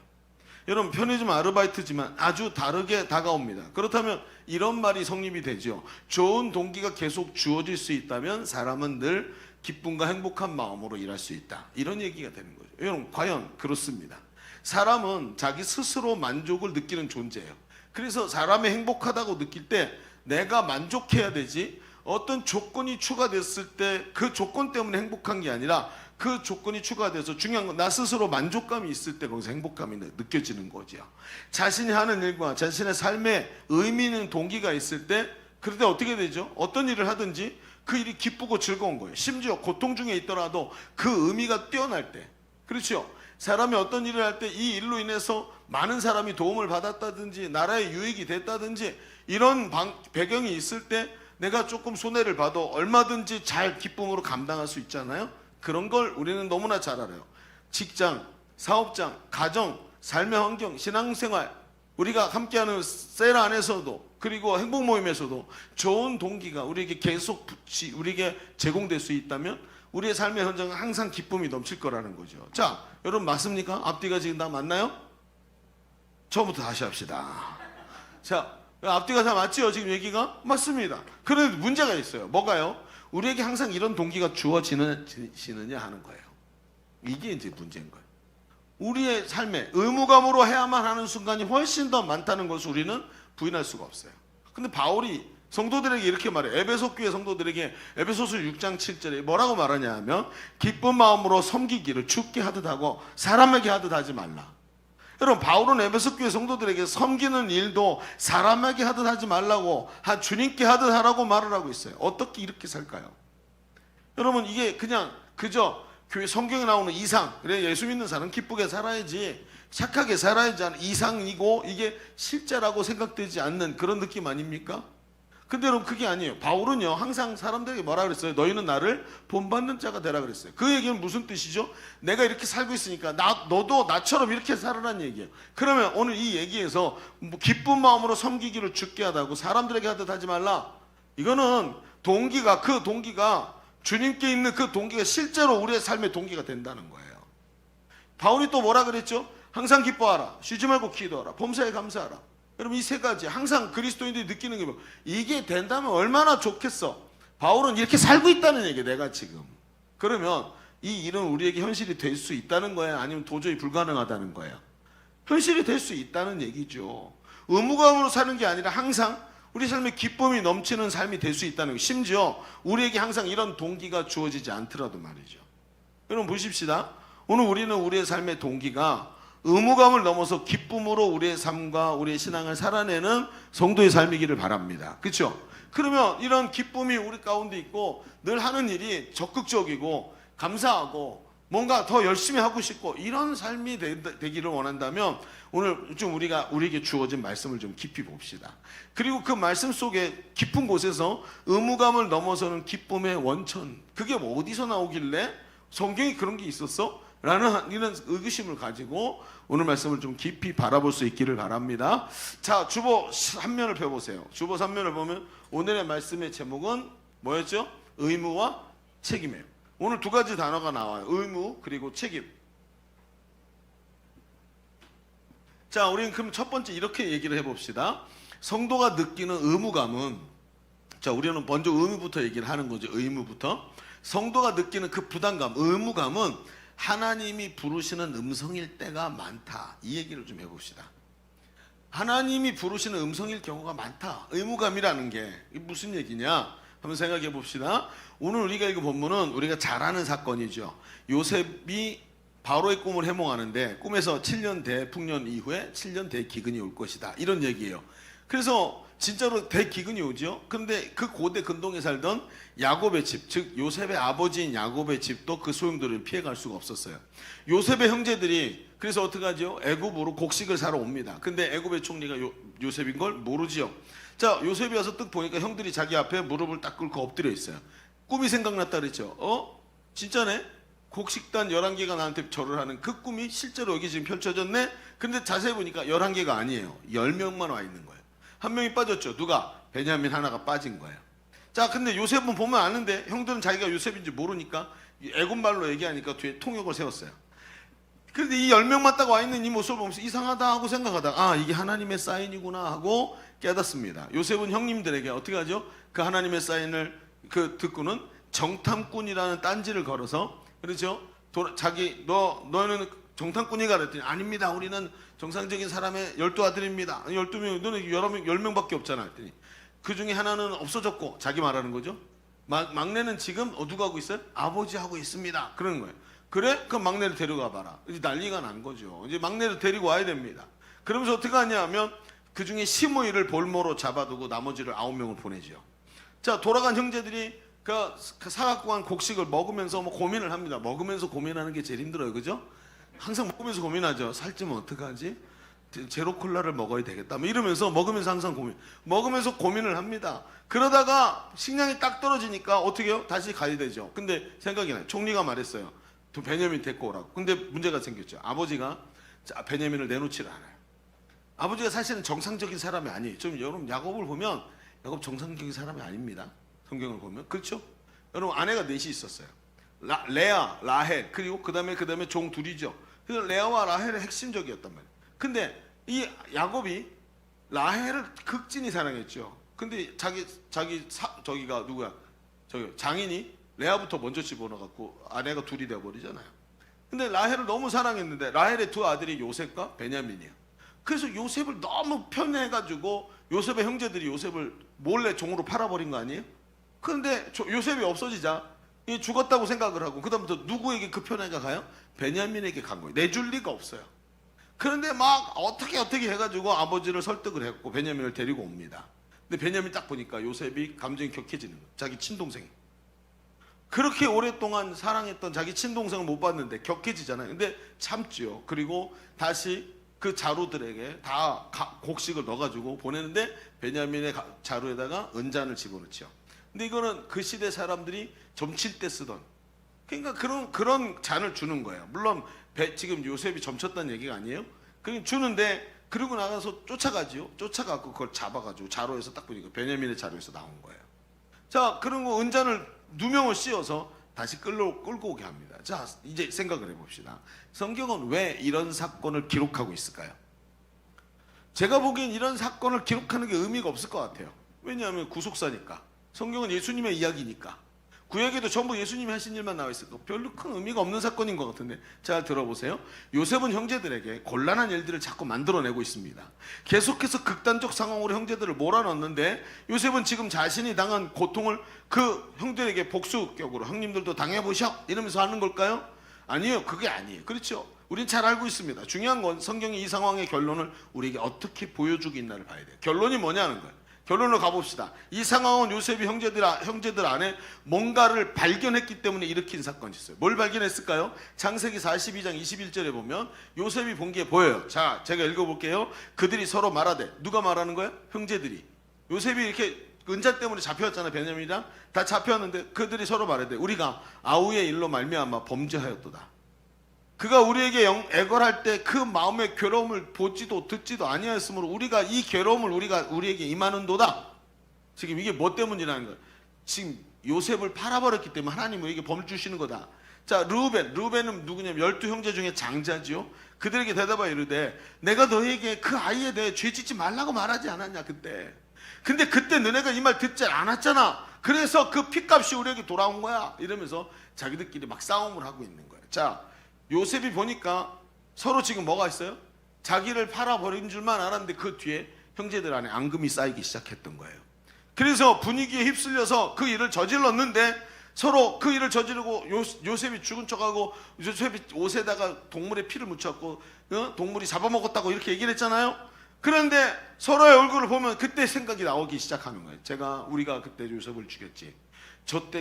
여러분 편의점 아르바이트지만 아주 다르게 다가옵니다. 그렇다면 이런 말이 성립이 되죠. 좋은 동기가 계속 주어질 수 있다면 사람은 늘 기쁨과 행복한 마음으로 일할 수 있다. 이런 얘기가 되는 거죠. 여러분 과연 그렇습니다. 사람은 자기 스스로 만족을 느끼는 존재예요. 그래서 사람이 행복하다고 느낄 때 내가 만족해야 되지, 어떤 조건이 추가됐을 때 그 조건 때문에 행복한 게 아니라 그 조건이 추가돼서 중요한 건 나 스스로 만족감이 있을 때 거기서 행복감이 느껴지는 거죠. 자신이 하는 일과 자신의 삶에 의미 있는 동기가 있을 때 그럴 때 어떻게 되죠? 어떤 일을 하든지 그 일이 기쁘고 즐거운 거예요. 심지어 고통 중에 있더라도 그 의미가 뛰어날 때. 그렇죠? 사람이 어떤 일을 할 때 이 일로 인해서 많은 사람이 도움을 받았다든지 나라에 유익이 됐다든지 이런 배경이 있을 때 내가 조금 손해를 봐도 얼마든지 잘 기쁨으로 감당할 수 있잖아요. 그런 걸 우리는 너무나 잘 알아요. 직장, 사업장, 가정, 삶의 환경, 신앙생활, 우리가 함께하는 셀 안에서도 그리고 행복 모임에서도 좋은 동기가 우리에게 계속 우리에게 제공될 수 있다면 우리의 삶의 현장은 항상 기쁨이 넘칠 거라는 거죠. 자, 여러분 맞습니까? 앞뒤가 지금 다 맞나요? 처음부터 다시 합시다. 자, 앞뒤가 다 맞지요? 지금 얘기가? 맞습니다. 그런데 문제가 있어요. 뭐가요? 우리에게 항상 이런 동기가 주어지느냐 하는 거예요. 이게 이제 문제인 거예요. 우리의 삶에 의무감으로 해야만 하는 순간이 훨씬 더 많다는 것을 우리는 부인할 수가 없어요. 근데 바울이 성도들에게 이렇게 말해요. 에베소 교회 성도들에게 에베소서 6장 7절에 뭐라고 말하냐 하면 기쁜 마음으로 섬기기를 주께 하듯 하고 사람에게 하듯 하지 말라. 여러분 바울은 에베소 교회 성도들에게 섬기는 일도 사람에게 하듯 하지 말라고 주님께 하듯 하라고 말을 하고 있어요. 어떻게 이렇게 살까요? 여러분 이게 그냥 그저 교회 성경에 나오는 이상, 그래 예수 믿는 사람은 기쁘게 살아야지 착하게 살아야지 하는 이상이고 이게 실제라고 생각되지 않는 그런 느낌 아닙니까? 근데 여러분 그게 아니에요. 바울은요 항상 사람들에게 뭐라 그랬어요? 너희는 나를 본받는 자가 되라 그랬어요. 그 얘기는 무슨 뜻이죠? 내가 이렇게 살고 있으니까 너도 나처럼 이렇게 살아라는 얘기예요. 그러면 오늘 이 얘기에서 기쁜 마음으로 섬기기를 주께 하다고 사람들에게 하듯 하지 말라. 이거는 그 동기가 주님께 있는 그 동기가 실제로 우리의 삶의 동기가 된다는 거예요. 바울이 또 뭐라 그랬죠? 항상 기뻐하라. 쉬지 말고 기도하라. 범사에 감사하라. 여러분 이 세 가지 항상 그리스도인들이 느끼는 게 뭐 이게 된다면 얼마나 좋겠어. 바울은 이렇게 살고 있다는 얘기예요. 내가 지금. 그러면 이 일은 우리에게 현실이 될 수 있다는 거예요? 아니면 도저히 불가능하다는 거예요? 현실이 될 수 있다는 얘기죠. 의무감으로 사는 게 아니라 항상 우리 삶에 기쁨이 넘치는 삶이 될 수 있다는 거예요. 심지어 우리에게 항상 이런 동기가 주어지지 않더라도 말이죠. 여러분 보십시다. 오늘 우리는 우리의 삶의 동기가 의무감을 넘어서 기쁨으로 우리의 삶과 우리의 신앙을 살아내는 성도의 삶이기를 바랍니다. 그렇죠? 그러면 이런 기쁨이 우리 가운데 있고 늘 하는 일이 적극적이고 감사하고 뭔가 더 열심히 하고 싶고 이런 삶이 되기를 원한다면 오늘 좀 우리에게 주어진 말씀을 좀 깊이 봅시다. 그리고 그 말씀 속에 깊은 곳에서 의무감을 넘어서는 기쁨의 원천, 그게 어디서 나오길래 성경에 그런 게 있었어? 라는 이런 의구심을 가지고 오늘 말씀을 좀 깊이 바라볼 수 있기를 바랍니다. 자, 주보 3면을 펴보세요. 주보 3면을 보면 오늘의 말씀의 제목은 뭐였죠? 의무와 책임이에요. 오늘 두 가지 단어가 나와요. 의무 그리고 책임. 자, 우리는 그럼 첫 번째 이렇게 얘기를 해봅시다. 성도가 느끼는 의무감은, 자, 우리는 먼저 의무부터 얘기를 하는 거죠. 의무부터. 성도가 느끼는 그 부담감, 의무감은 하나님이 부르시는 음성일 때가 많다. 이 얘기를 좀 해봅시다. 하나님이 부르시는 음성일 경우가 많다. 의무감이라는 게 무슨 얘기냐? 한번 생각해 봅시다. 오늘 우리가 읽은 본문은 우리가 잘 아는 사건이죠. 요셉이 바로의 꿈을 해몽하는데 꿈에서 7년 대풍년 이후에 7년 대기근이 올 것이다. 이런 얘기예요. 그래서 진짜로 대기근이 오죠. 그런데 그 고대 근동에 살던 야곱의 집, 즉 요셉의 아버지인 야곱의 집도 그 소용돌이를 피해갈 수가 없었어요. 요셉의 형제들이 그래서 어떻게 하죠? 애굽으로 곡식을 사러 옵니다. 근데 애굽의 총리가 요셉인 걸 모르지요. 자, 요셉이 와서 뜩 보니까 형들이 자기 앞에 무릎을 딱 꿇고 엎드려 있어요. 꿈이 생각났다 그랬죠. 진짜네? 곡식단 11개가 나한테 절을 하는 그 꿈이 실제로 여기 지금 펼쳐졌네? 근데 자세히 보니까 11개가 아니에요. 10명만 와 있는 거예요. 한 명이 빠졌죠. 누가? 베냐민 하나가 빠진 거예요. 자, 근데 요셉은 보면 아는데 형들은 자기가 요셉인지 모르니까 애굽말로 얘기하니까 뒤에 통역을 세웠어요. 근데 이 10명만 딱 와 있는 이 모습을 보면서 이상하다 하고 생각하다가 이게 하나님의 사인이구나 하고 깨닫습니다. 요셉은 형님들에게 어떻게 하죠? 그 하나님의 사인을 듣고는 정탐꾼이라는 딴지를 걸어서, 그렇죠? 너는 정탐꾼이가 그랬더니 아닙니다. 우리는 정상적인 사람의 12아들입니다. 12명, 너는 10명밖에 없잖아. 했더니 그 중에 하나는 없어졌고, 자기 말하는 거죠. 막내는 지금 누가 하고 있어요? 아버지 하고 있습니다. 그러는 거예요. 그래? 그럼 막내를 데려가 봐라. 이제 난리가 난 거죠. 이제 막내를 데리고 와야 됩니다. 그러면서 어떻게 하냐면 그 중에 시므이를 볼모로 잡아두고 나머지를 9명을 보내죠. 자, 돌아간 형제들이 그 사갖고 간 곡식을 먹으면서 고민을 합니다. 먹으면서 고민하는 게 제일 힘들어요. 그죠? 항상 먹으면서 고민하죠. 살찌면 어떡하지? 제로 콜라를 먹어야 되겠다. 이러면서 먹으면서 항상 먹으면서 고민을 합니다. 그러다가 식량이 딱 떨어지니까 어떻게 해요? 다시 가야 되죠. 근데 생각이 나요. 총리가 말했어요. 베냐민 데리고 오라고. 근데 문제가 생겼죠. 아버지가 베냐민을 내놓지를 않아요. 아버지가 사실은 정상적인 사람이 아니에요. 좀 여러분 야곱을 보면 야곱 정상적인 사람이 아닙니다. 성경을 보면. 그렇죠? 여러분 아내가 넷이 있었어요. 레아, 라헬, 그리고 그 다음에 종 둘이죠. 그래서 레아와 라헬이 핵심적이었단 말이에요. 근데 이 야곱이 라헬을 극진히 사랑했죠. 근데 저기가 누구야? 장인이 레아부터 먼저 집어넣어갖고 아내가 둘이 되어버리잖아요. 근데 라헬을 너무 사랑했는데 라헬의 두 아들이 요셉과 베냐민이에요. 그래서 요셉을 너무 편해가지고 요셉의 형제들이 요셉을 몰래 종으로 팔아버린 거 아니에요? 그런데 요셉이 없어지자 죽었다고 생각을 하고 그 다음부터 누구에게 그 편애가 가요? 베냐민에게 간 거예요. 내줄 리가 없어요. 그런데 막 어떻게 해가지고 아버지를 설득을 했고 베냐민을 데리고 옵니다. 근데 베냐민 딱 보니까 요셉이 감정이 격해지는 거예요. 자기 친동생이. 그렇게 오랫동안 사랑했던 자기 친동생을 못 봤는데 격해지잖아요. 근데 참지요. 그리고 다시 그 자루들에게 다 곡식을 넣어가지고 보내는데 베냐민의 자루에다가 은잔을 집어넣죠. 근데 이거는 그 시대 사람들이 점칠 때 쓰던, 그러니까 그런 잔을 주는 거예요. 물론 지금 요셉이 점쳤다는 얘기가 아니에요. 그냥 주는데 그러고 나가서 쫓아가지요. 쫓아가고 그걸 잡아가지고 자루에서 딱 보니까 베냐민의 자루에서 나온 거예요. 자, 그런 거 은잔을 누명을 씌워서 다시 끌고 오게 합니다. 자, 이제 생각을 해봅시다. 성경은 왜 이런 사건을 기록하고 있을까요? 제가 보기엔 이런 사건을 기록하는 게 의미가 없을 것 같아요. 왜냐하면 구속사니까. 성경은 예수님의 이야기니까. 구약에도 전부 예수님이 하신 일만 나와 있을 거 별로 큰 의미가 없는 사건인 것 같은데 잘 들어보세요. 요셉은 형제들에게 곤란한 일들을 자꾸 만들어내고 있습니다. 계속해서 극단적 상황으로 형제들을 몰아넣는데 요셉은 지금 자신이 당한 고통을 그 형들에게 복수격으로 형님들도 당해보셔 이러면서 하는 걸까요? 아니에요. 그게 아니에요. 그렇죠? 우린 잘 알고 있습니다. 중요한 건 성경이 이 상황의 결론을 우리에게 어떻게 보여주고 있나를 봐야 돼요. 결론이 뭐냐는 거예요. 결론으로 가봅시다. 이 상황은 요셉이 형제들 안에 뭔가를 발견했기 때문에 일으킨 사건이 있어요. 뭘 발견했을까요? 창세기 42장 21절에 보면 요셉이 본 게 보여요. 자, 제가 읽어볼게요. 그들이 서로 말하되, 누가 말하는 거예요? 형제들이. 요셉이 이렇게 은자 때문에 잡혀왔잖아요. 베냐민이랑 다 잡혀왔는데 그들이 서로 말하되 우리가 아우의 일로 말미암아 범죄하였도다. 그가 우리에게 애걸할 때 그 마음의 괴로움을 보지도 듣지도 아니하였으므로 우리가 이 괴로움을 우리에게 임하는도다. 지금 이게 뭐 때문이라는 거예요. 지금 요셉을 팔아버렸기 때문에 하나님은 우리에게 범을 주시는 거다. 자, 르우벤은 누구냐면 12형제 중에 장자지요. 그들에게 대답하여 이르되 내가 너에게 그 아이에 대해 죄 짓지 말라고 말하지 않았냐 그때. 근데 그때 너네가 이 말 듣지 않았잖아. 그래서 그 핏값이 우리에게 돌아온 거야. 이러면서 자기들끼리 막 싸움을 하고 있는 거예요. 자, 요셉이 보니까 서로 지금 뭐가 있어요? 자기를 팔아버린 줄만 알았는데 그 뒤에 형제들 안에 앙금이 쌓이기 시작했던 거예요. 그래서 분위기에 휩쓸려서 그 일을 저질렀는데 서로 그 일을 저지르고 요셉이 죽은 척하고 요셉이 옷에다가 동물의 피를 묻혔고 동물이 잡아먹었다고 이렇게 얘기를 했잖아요. 그런데 서로의 얼굴을 보면 그때 생각이 나오기 시작하는 거예요. 우리가 그때 요셉을 죽였지.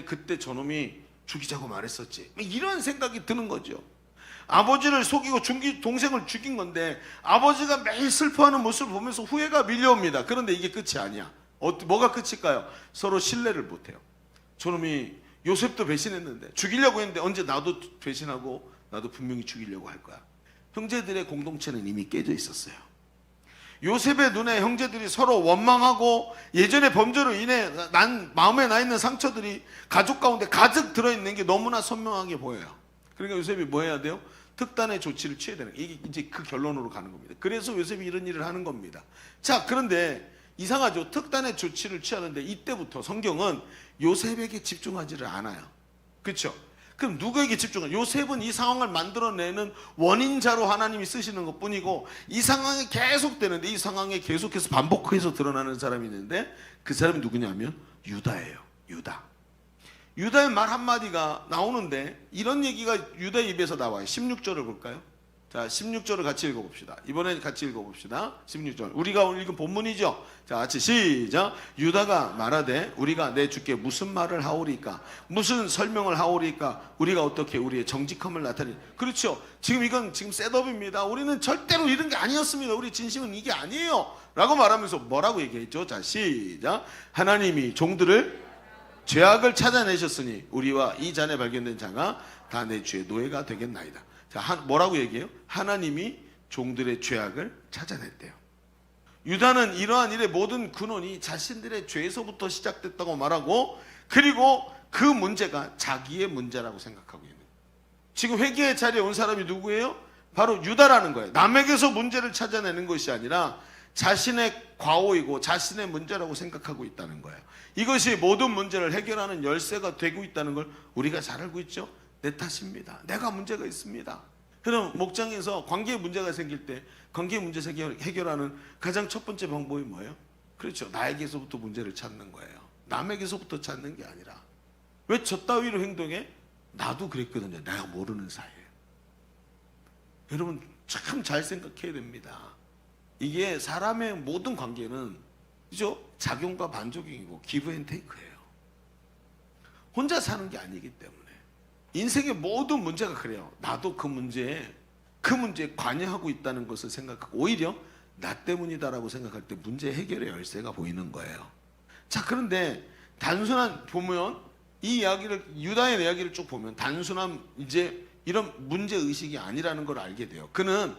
그때 저놈이 죽이자고 말했었지. 이런 생각이 드는 거죠. 아버지를 속이고 동생을 죽인 건데 아버지가 매일 슬퍼하는 모습을 보면서 후회가 밀려옵니다. 그런데 이게 끝이 아니야. 뭐가 끝일까요? 서로 신뢰를 못해요. 저놈이 요셉도 배신했는데 죽이려고 했는데 언제 나도 배신하고 나도 분명히 죽이려고 할 거야. 형제들의 공동체는 이미 깨져 있었어요. 요셉의 눈에 형제들이 서로 원망하고 예전의 범죄로 인해 마음에 나 있는 상처들이 가족 가운데 가득 들어있는 게 너무나 선명하게 보여요. 그러니까 요셉이 뭐 해야 돼요? 특단의 조치를 취해야 되는 거예요. 이게 이제 그 결론으로 가는 겁니다. 그래서 요셉이 이런 일을 하는 겁니다. 자, 그런데 이상하죠. 특단의 조치를 취하는데 이때부터 성경은 요셉에게 집중하지를 않아요. 그렇죠? 그럼 누구에게 집중해요? 요셉은 이 상황을 만들어내는 원인자로 하나님이 쓰시는 것뿐이고 이 상황이 계속되는데 이 상황에 계속해서 반복해서 드러나는 사람이 있는데 그 사람이 누구냐면 유다예요. 유다의 말 한마디가 나오는데 이런 얘기가 유다의 입에서 나와요. 16절을 볼까요? 자, 16절을 같이 읽어봅시다. 이번엔 같이 읽어봅시다. 16절. 우리가 오늘 읽은 본문이죠. 자, 같이 시작. 유다가 말하되 우리가 내 주께 무슨 말을 하오리까? 무슨 설명을 하오리까? 우리가 어떻게 우리의 정직함을 나타내니? 그렇죠. 이건 셋업입니다. 우리는 절대로 이런 게 아니었습니다. 우리 진심은 이게 아니에요. 라고 말하면서 뭐라고 얘기했죠? 자, 시작. 하나님이 종들을 죄악을 찾아내셨으니 우리와 이 잔에 발견된 자가 다 내 주의 노예가 되겠나이다. 자, 뭐라고 얘기해요? 하나님이 종들의 죄악을 찾아냈대요. 유다는 이러한 일의 모든 근원이 자신들의 죄에서부터 시작됐다고 말하고 그리고 그 문제가 자기의 문제라고 생각하고 있는 거예요. 지금 회개의 자리에 온 사람이 누구예요? 바로 유다라는 거예요. 남에게서 문제를 찾아내는 것이 아니라 자신의 과오이고 자신의 문제라고 생각하고 있다는 거예요. 이것이 모든 문제를 해결하는 열쇠가 되고 있다는 걸 우리가 잘 알고 있죠. 내 탓입니다. 내가 문제가 있습니다. 그럼 목장에서 관계에 문제가 생길 때 관계 문제 해결하는 가장 첫 번째 방법이 뭐예요? 그렇죠. 나에게서부터 문제를 찾는 거예요. 남에게서부터 찾는 게 아니라 왜 저 따위로 행동해? 나도 그랬거든요. 내가 모르는 사이에요. 여러분 참 잘 생각해야 됩니다. 이게 사람의 모든 관계는 그죠? 작용과 반작용이고 기브 앤 테이크예요. 혼자 사는 게 아니기 때문에 인생의 모든 문제가 그래요. 나도 그 문제에 관여하고 있다는 것을 생각하고 오히려 나 때문이다라고 생각할 때 문제 해결의 열쇠가 보이는 거예요. 자, 그런데 보면 이 이야기를 유다의 이야기를 쭉 보면 단순한 이제 이런 문제 의식이 아니라는 걸 알게 돼요. 그는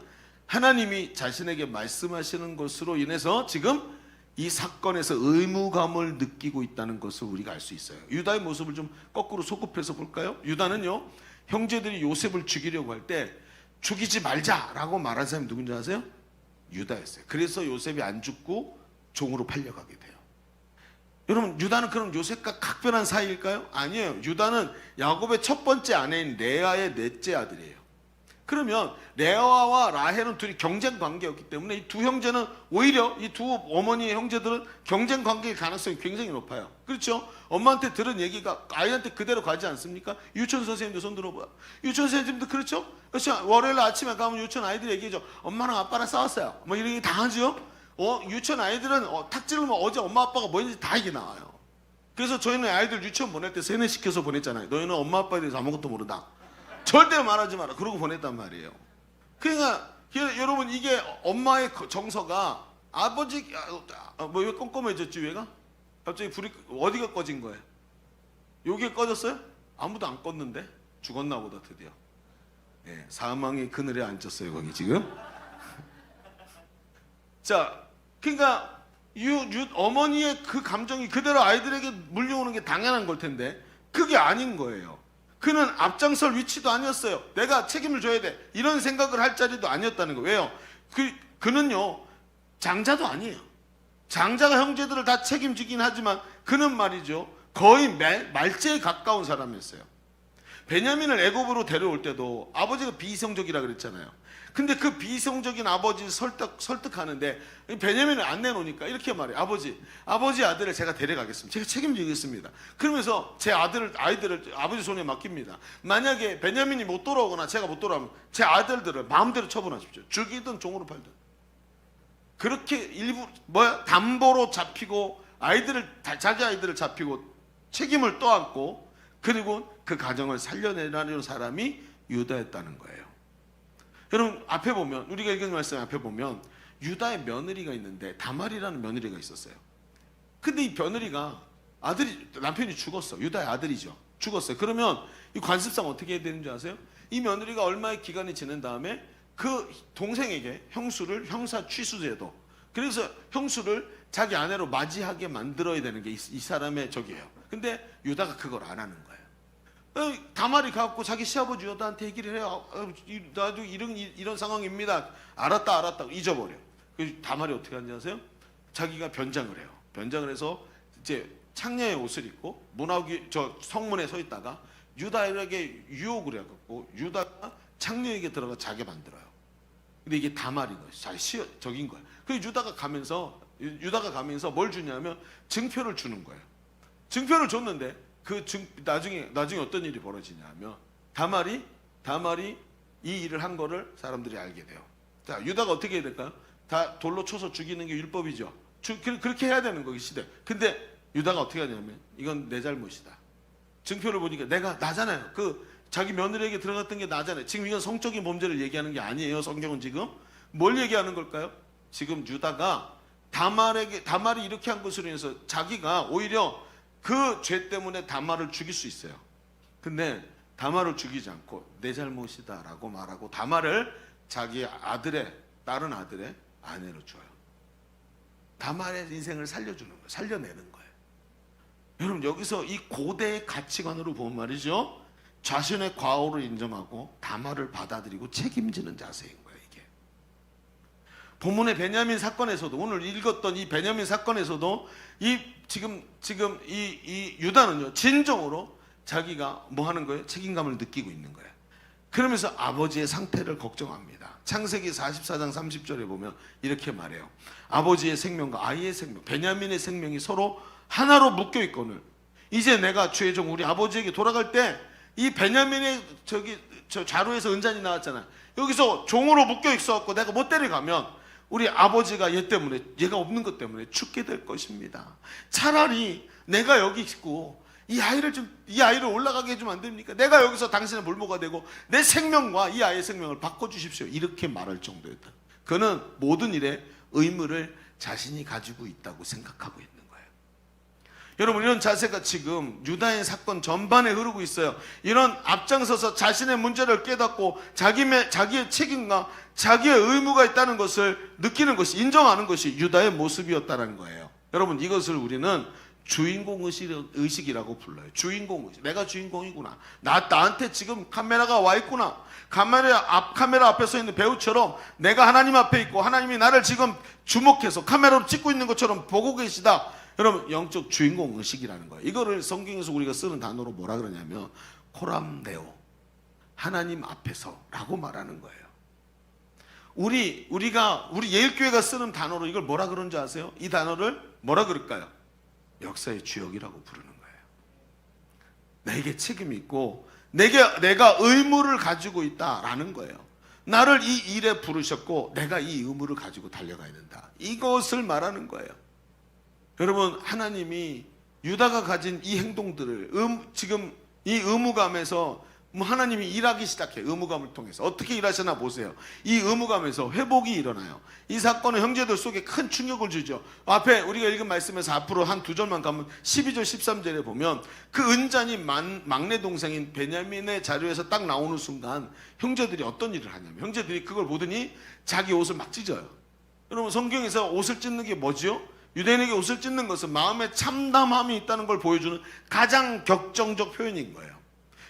하나님이 자신에게 말씀하시는 것으로 인해서 지금 이 사건에서 의무감을 느끼고 있다는 것을 우리가 알 수 있어요. 유다의 모습을 좀 거꾸로 소급해서 볼까요? 유다는요, 형제들이 요셉을 죽이려고 할 때 죽이지 말자라고 말한 사람이 누군지 아세요? 유다였어요. 그래서 요셉이 안 죽고 종으로 팔려가게 돼요. 여러분, 유다는 그럼 요셉과 각별한 사이일까요? 아니에요. 유다는 야곱의 첫 번째 아내인 레아의 넷째 아들이에요. 그러면 레아와 라헬은 둘이 경쟁 관계였기 때문에 이 두 형제는 오히려 이 두 어머니의 형제들은 경쟁 관계의 가능성이 굉장히 높아요. 그렇죠? 엄마한테 들은 얘기가 아이한테 그대로 가지 않습니까? 유치원 선생님도 손 들어봐요. 유치원 선생님도 그렇죠? 그렇죠? 월요일 아침에 가면 유치원 아이들이 얘기해줘. 엄마랑 아빠랑 싸웠어요. 뭐 이런 얘기 다 하죠? 유치원 아이들은 탁 찌르면 어제 엄마 아빠가 뭐 했는지 다 얘기 나와요. 그래서 저희는 아이들 유치원 보낼 때 세뇌시켜서 보냈잖아요. 너희는 엄마 아빠에 대해서 아무것도 모른다. 절대 말하지 마라. 그러고 보냈단 말이에요. 그러니까 여러분, 이게 엄마의 정서가 아버지 뭐 왜 껌껌해졌지 얘가? 갑자기 불이 어디가 꺼진 거예요? 여기가 꺼졌어요? 아무도 안 껐는데 죽었나 보다 드디어. 예, 사망의 그늘에 앉았어요 거기 지금. 자, 그러니까 어머니의 그 감정이 그대로 아이들에게 물려오는 게 당연한 걸 텐데 그게 아닌 거예요. 그는 앞장설 위치도 아니었어요. 내가 책임을 져야 돼 이런 생각을 할 자리도 아니었다는 거예요. 왜요? 그는요 장자도 아니에요. 장자가 형제들을 다 책임지긴 하지만 그는 말이죠 거의 말제에 가까운 사람이었어요. 베냐민을 애굽으로 데려올 때도 아버지가 비이성적이라 그랬잖아요. 근데 그 비이성적인 아버지를 설득하는데 베냐민을 안 내놓으니까 이렇게 말해요. 아버지 아들을 제가 데려가겠습니다. 제가 책임지겠습니다. 그러면서 제 아이들을 아버지 손에 맡깁니다. 만약에 베냐민이 못 돌아오거나 제가 못 돌아오면 제 아들들을 마음대로 처분하십시오. 죽이든 종으로 팔든. 그렇게 일부 담보로 잡히고 자기 아이들을 잡히고 책임을 떠안고 그리고 그 가정을 살려내라는 사람이 유다였다는 거예요. 여러분 앞에 보면 우리가 읽은 말씀 앞에 보면 유다의 며느리가 있는데 다말이라는 며느리가 있었어요. 근데 이 며느리가 남편이 죽었어. 유다의 아들이죠. 죽었어요. 그러면 이 관습상 어떻게 해야 되는지 아세요? 이 며느리가 얼마의 기간이 지난 다음에 그 동생에게 형사 취수제도, 그래서 형수를 자기 아내로 맞이하게 만들어야 되는 게 이 사람의 적이에요. 근데 유다가 그걸 안 하는 거예요. 다말이 가갖고 자기 시아버지 유다한테 얘기를 해요. 나도 이런 상황입니다. 알았다 잊어버려. 다말이 어떻게 하는지 아세요? 자기가 변장을 해요. 변장을 해서 이제 창녀의 옷을 입고 성문에 서 있다가 유다에게 유혹을 해갖고 유다가 창녀에게 들어가 자게 만들어요. 근데 이게 다말인 거예요. 적인 거예요. 그래서 유다가 가면서 뭘 주냐면 증표를 주는 거예요. 증표를 줬는데 나중에 어떤 일이 벌어지냐면 다말이 이 일을 한 거를 사람들이 알게 돼요. 자, 유다가 어떻게 해야 될까요? 다 돌로 쳐서 죽이는 게 율법이죠. 그렇게 해야 되는 거기 시대. 근데 유다가 어떻게 하냐면 이건 내 잘못이다. 증표를 보니까 나잖아요. 자기 며느리에게 들어갔던 게 나잖아요. 지금 이건 성적인 범죄를 얘기하는 게 아니에요. 성경은 지금 뭘 얘기하는 걸까요? 지금 유다가 다말이 이렇게 한 것으로 인해서 자기가 오히려 그 죄 때문에 다말을 죽일 수 있어요. 근데 다말을 죽이지 않고 내 잘못이다라고 말하고 다말을 자기 다른 아들의 아내로 줘요. 다말의 인생을 살려내는 거예요. 여러분 여기서 이 고대의 가치관으로 보면 말이죠. 자신의 과오를 인정하고 다말을 받아들이고 책임지는 자세인 거예요. 이게 본문의 베냐민 사건에서도 오늘 읽었던 이 베냐민 사건에서도 지금 이 유다는요 진정으로 자기가 뭐 하는 거예요? 책임감을 느끼고 있는 거예요. 그러면서 아버지의 상태를 걱정합니다. 창세기 44장 30절에 보면 이렇게 말해요. 아버지의 생명과 아이의 생명, 베냐민의 생명이 서로 하나로 묶여 있거늘 이제 내가 최종 우리 아버지에게 돌아갈 때 이 베냐민의 저 자루에서 은잔이 나왔잖아요. 여기서 종으로 묶여 있어갖고 내가 못 데려가면 우리 아버지가 얘가 없는 것 때문에 죽게 될 것입니다. 차라리 내가 여기 있고 이 아이를 올라가게 해주면 안 됩니까? 내가 여기서 당신의 물모가 되고 내 생명과 이 아이의 생명을 바꿔주십시오. 이렇게 말할 정도였다. 그는 모든 일에 의무를 자신이 가지고 있다고 생각하고 있는 거예요. 여러분 이런 자세가 지금 유다의 사건 전반에 흐르고 있어요. 이런 앞장서서 자신의 문제를 깨닫고 자기의 책임과 자기의 의무가 있다는 것을 느끼는 것이, 인정하는 것이 유다의 모습이었다는 거예요. 여러분 이것을 우리는 주인공 의식이라고 불러요. 주인공 의식. 내가 주인공이구나. 나한테 지금 카메라가 와 있구나. 카메라 앞에 서 있는 배우처럼 내가 하나님 앞에 있고 하나님이 나를 지금 주목해서 카메라로 찍고 있는 것처럼 보고 계시다. 여러분 영적 주인공 의식이라는 거예요. 이거를 성경에서 우리가 쓰는 단어로 뭐라 그러냐면 코람네오, 하나님 앞에서라고 말하는 거예요. 우리 예일교회가 쓰는 단어로 이걸 뭐라 그러는지 아세요? 이 단어를 뭐라 그럴까요? 역사의 주역이라고 부르는 거예요. 내게 책임이 있고 내가 의무를 가지고 있다라는 거예요. 나를 이 일에 부르셨고 내가 이 의무를 가지고 달려가야 된다. 이것을 말하는 거예요. 여러분 하나님이 유다가 가진 이 행동들을 지금 이 의무감에서 하나님이 일하기 시작해. 의무감을 통해서 어떻게 일하시나 보세요. 이 의무감에서 회복이 일어나요. 이 사건은 형제들 속에 큰 충격을 주죠. 앞에 우리가 읽은 말씀에서 앞으로 한 두 절만 가면 12절 13절에 보면 그 은잔이 막내 동생인 베냐민의 자료에서 딱 나오는 순간 형제들이 어떤 일을 하냐면, 형제들이 그걸 보더니 자기 옷을 막 찢어요. 여러분, 성경에서 옷을 찢는 게 뭐죠? 유대인에게 옷을 찢는 것은 마음에 참담함이 있다는 걸 보여주는 가장 격정적 표현인 거예요.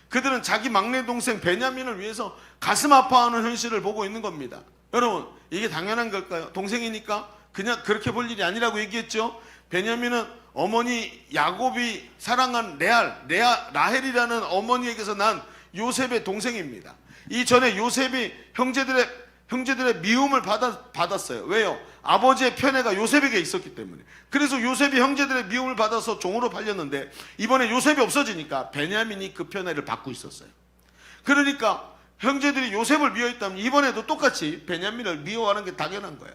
그들은 자기 막내 동생 베냐민을 위해서 가슴 아파하는 현실을 보고 있는 겁니다. 여러분, 이게 당연한 걸까요? 동생이니까 그냥 그렇게 볼 일이 아니라고 얘기했죠. 베냐민은 어머니 야곱이 사랑한 라헬이라는 어머니에게서 난 요셉의 동생입니다. 이전에 요셉이 형제들의 미움을 받았어요. 왜요? 아버지의 편애가 요셉에게 있었기 때문에. 그래서 요셉이 형제들의 미움을 받아서 종으로 팔렸는데, 이번에 요셉이 없어지니까 베냐민이 그 편애를 받고 있었어요. 그러니까 형제들이 요셉을 미워했다면 이번에도 똑같이 베냐민을 미워하는 게 당연한 거예요.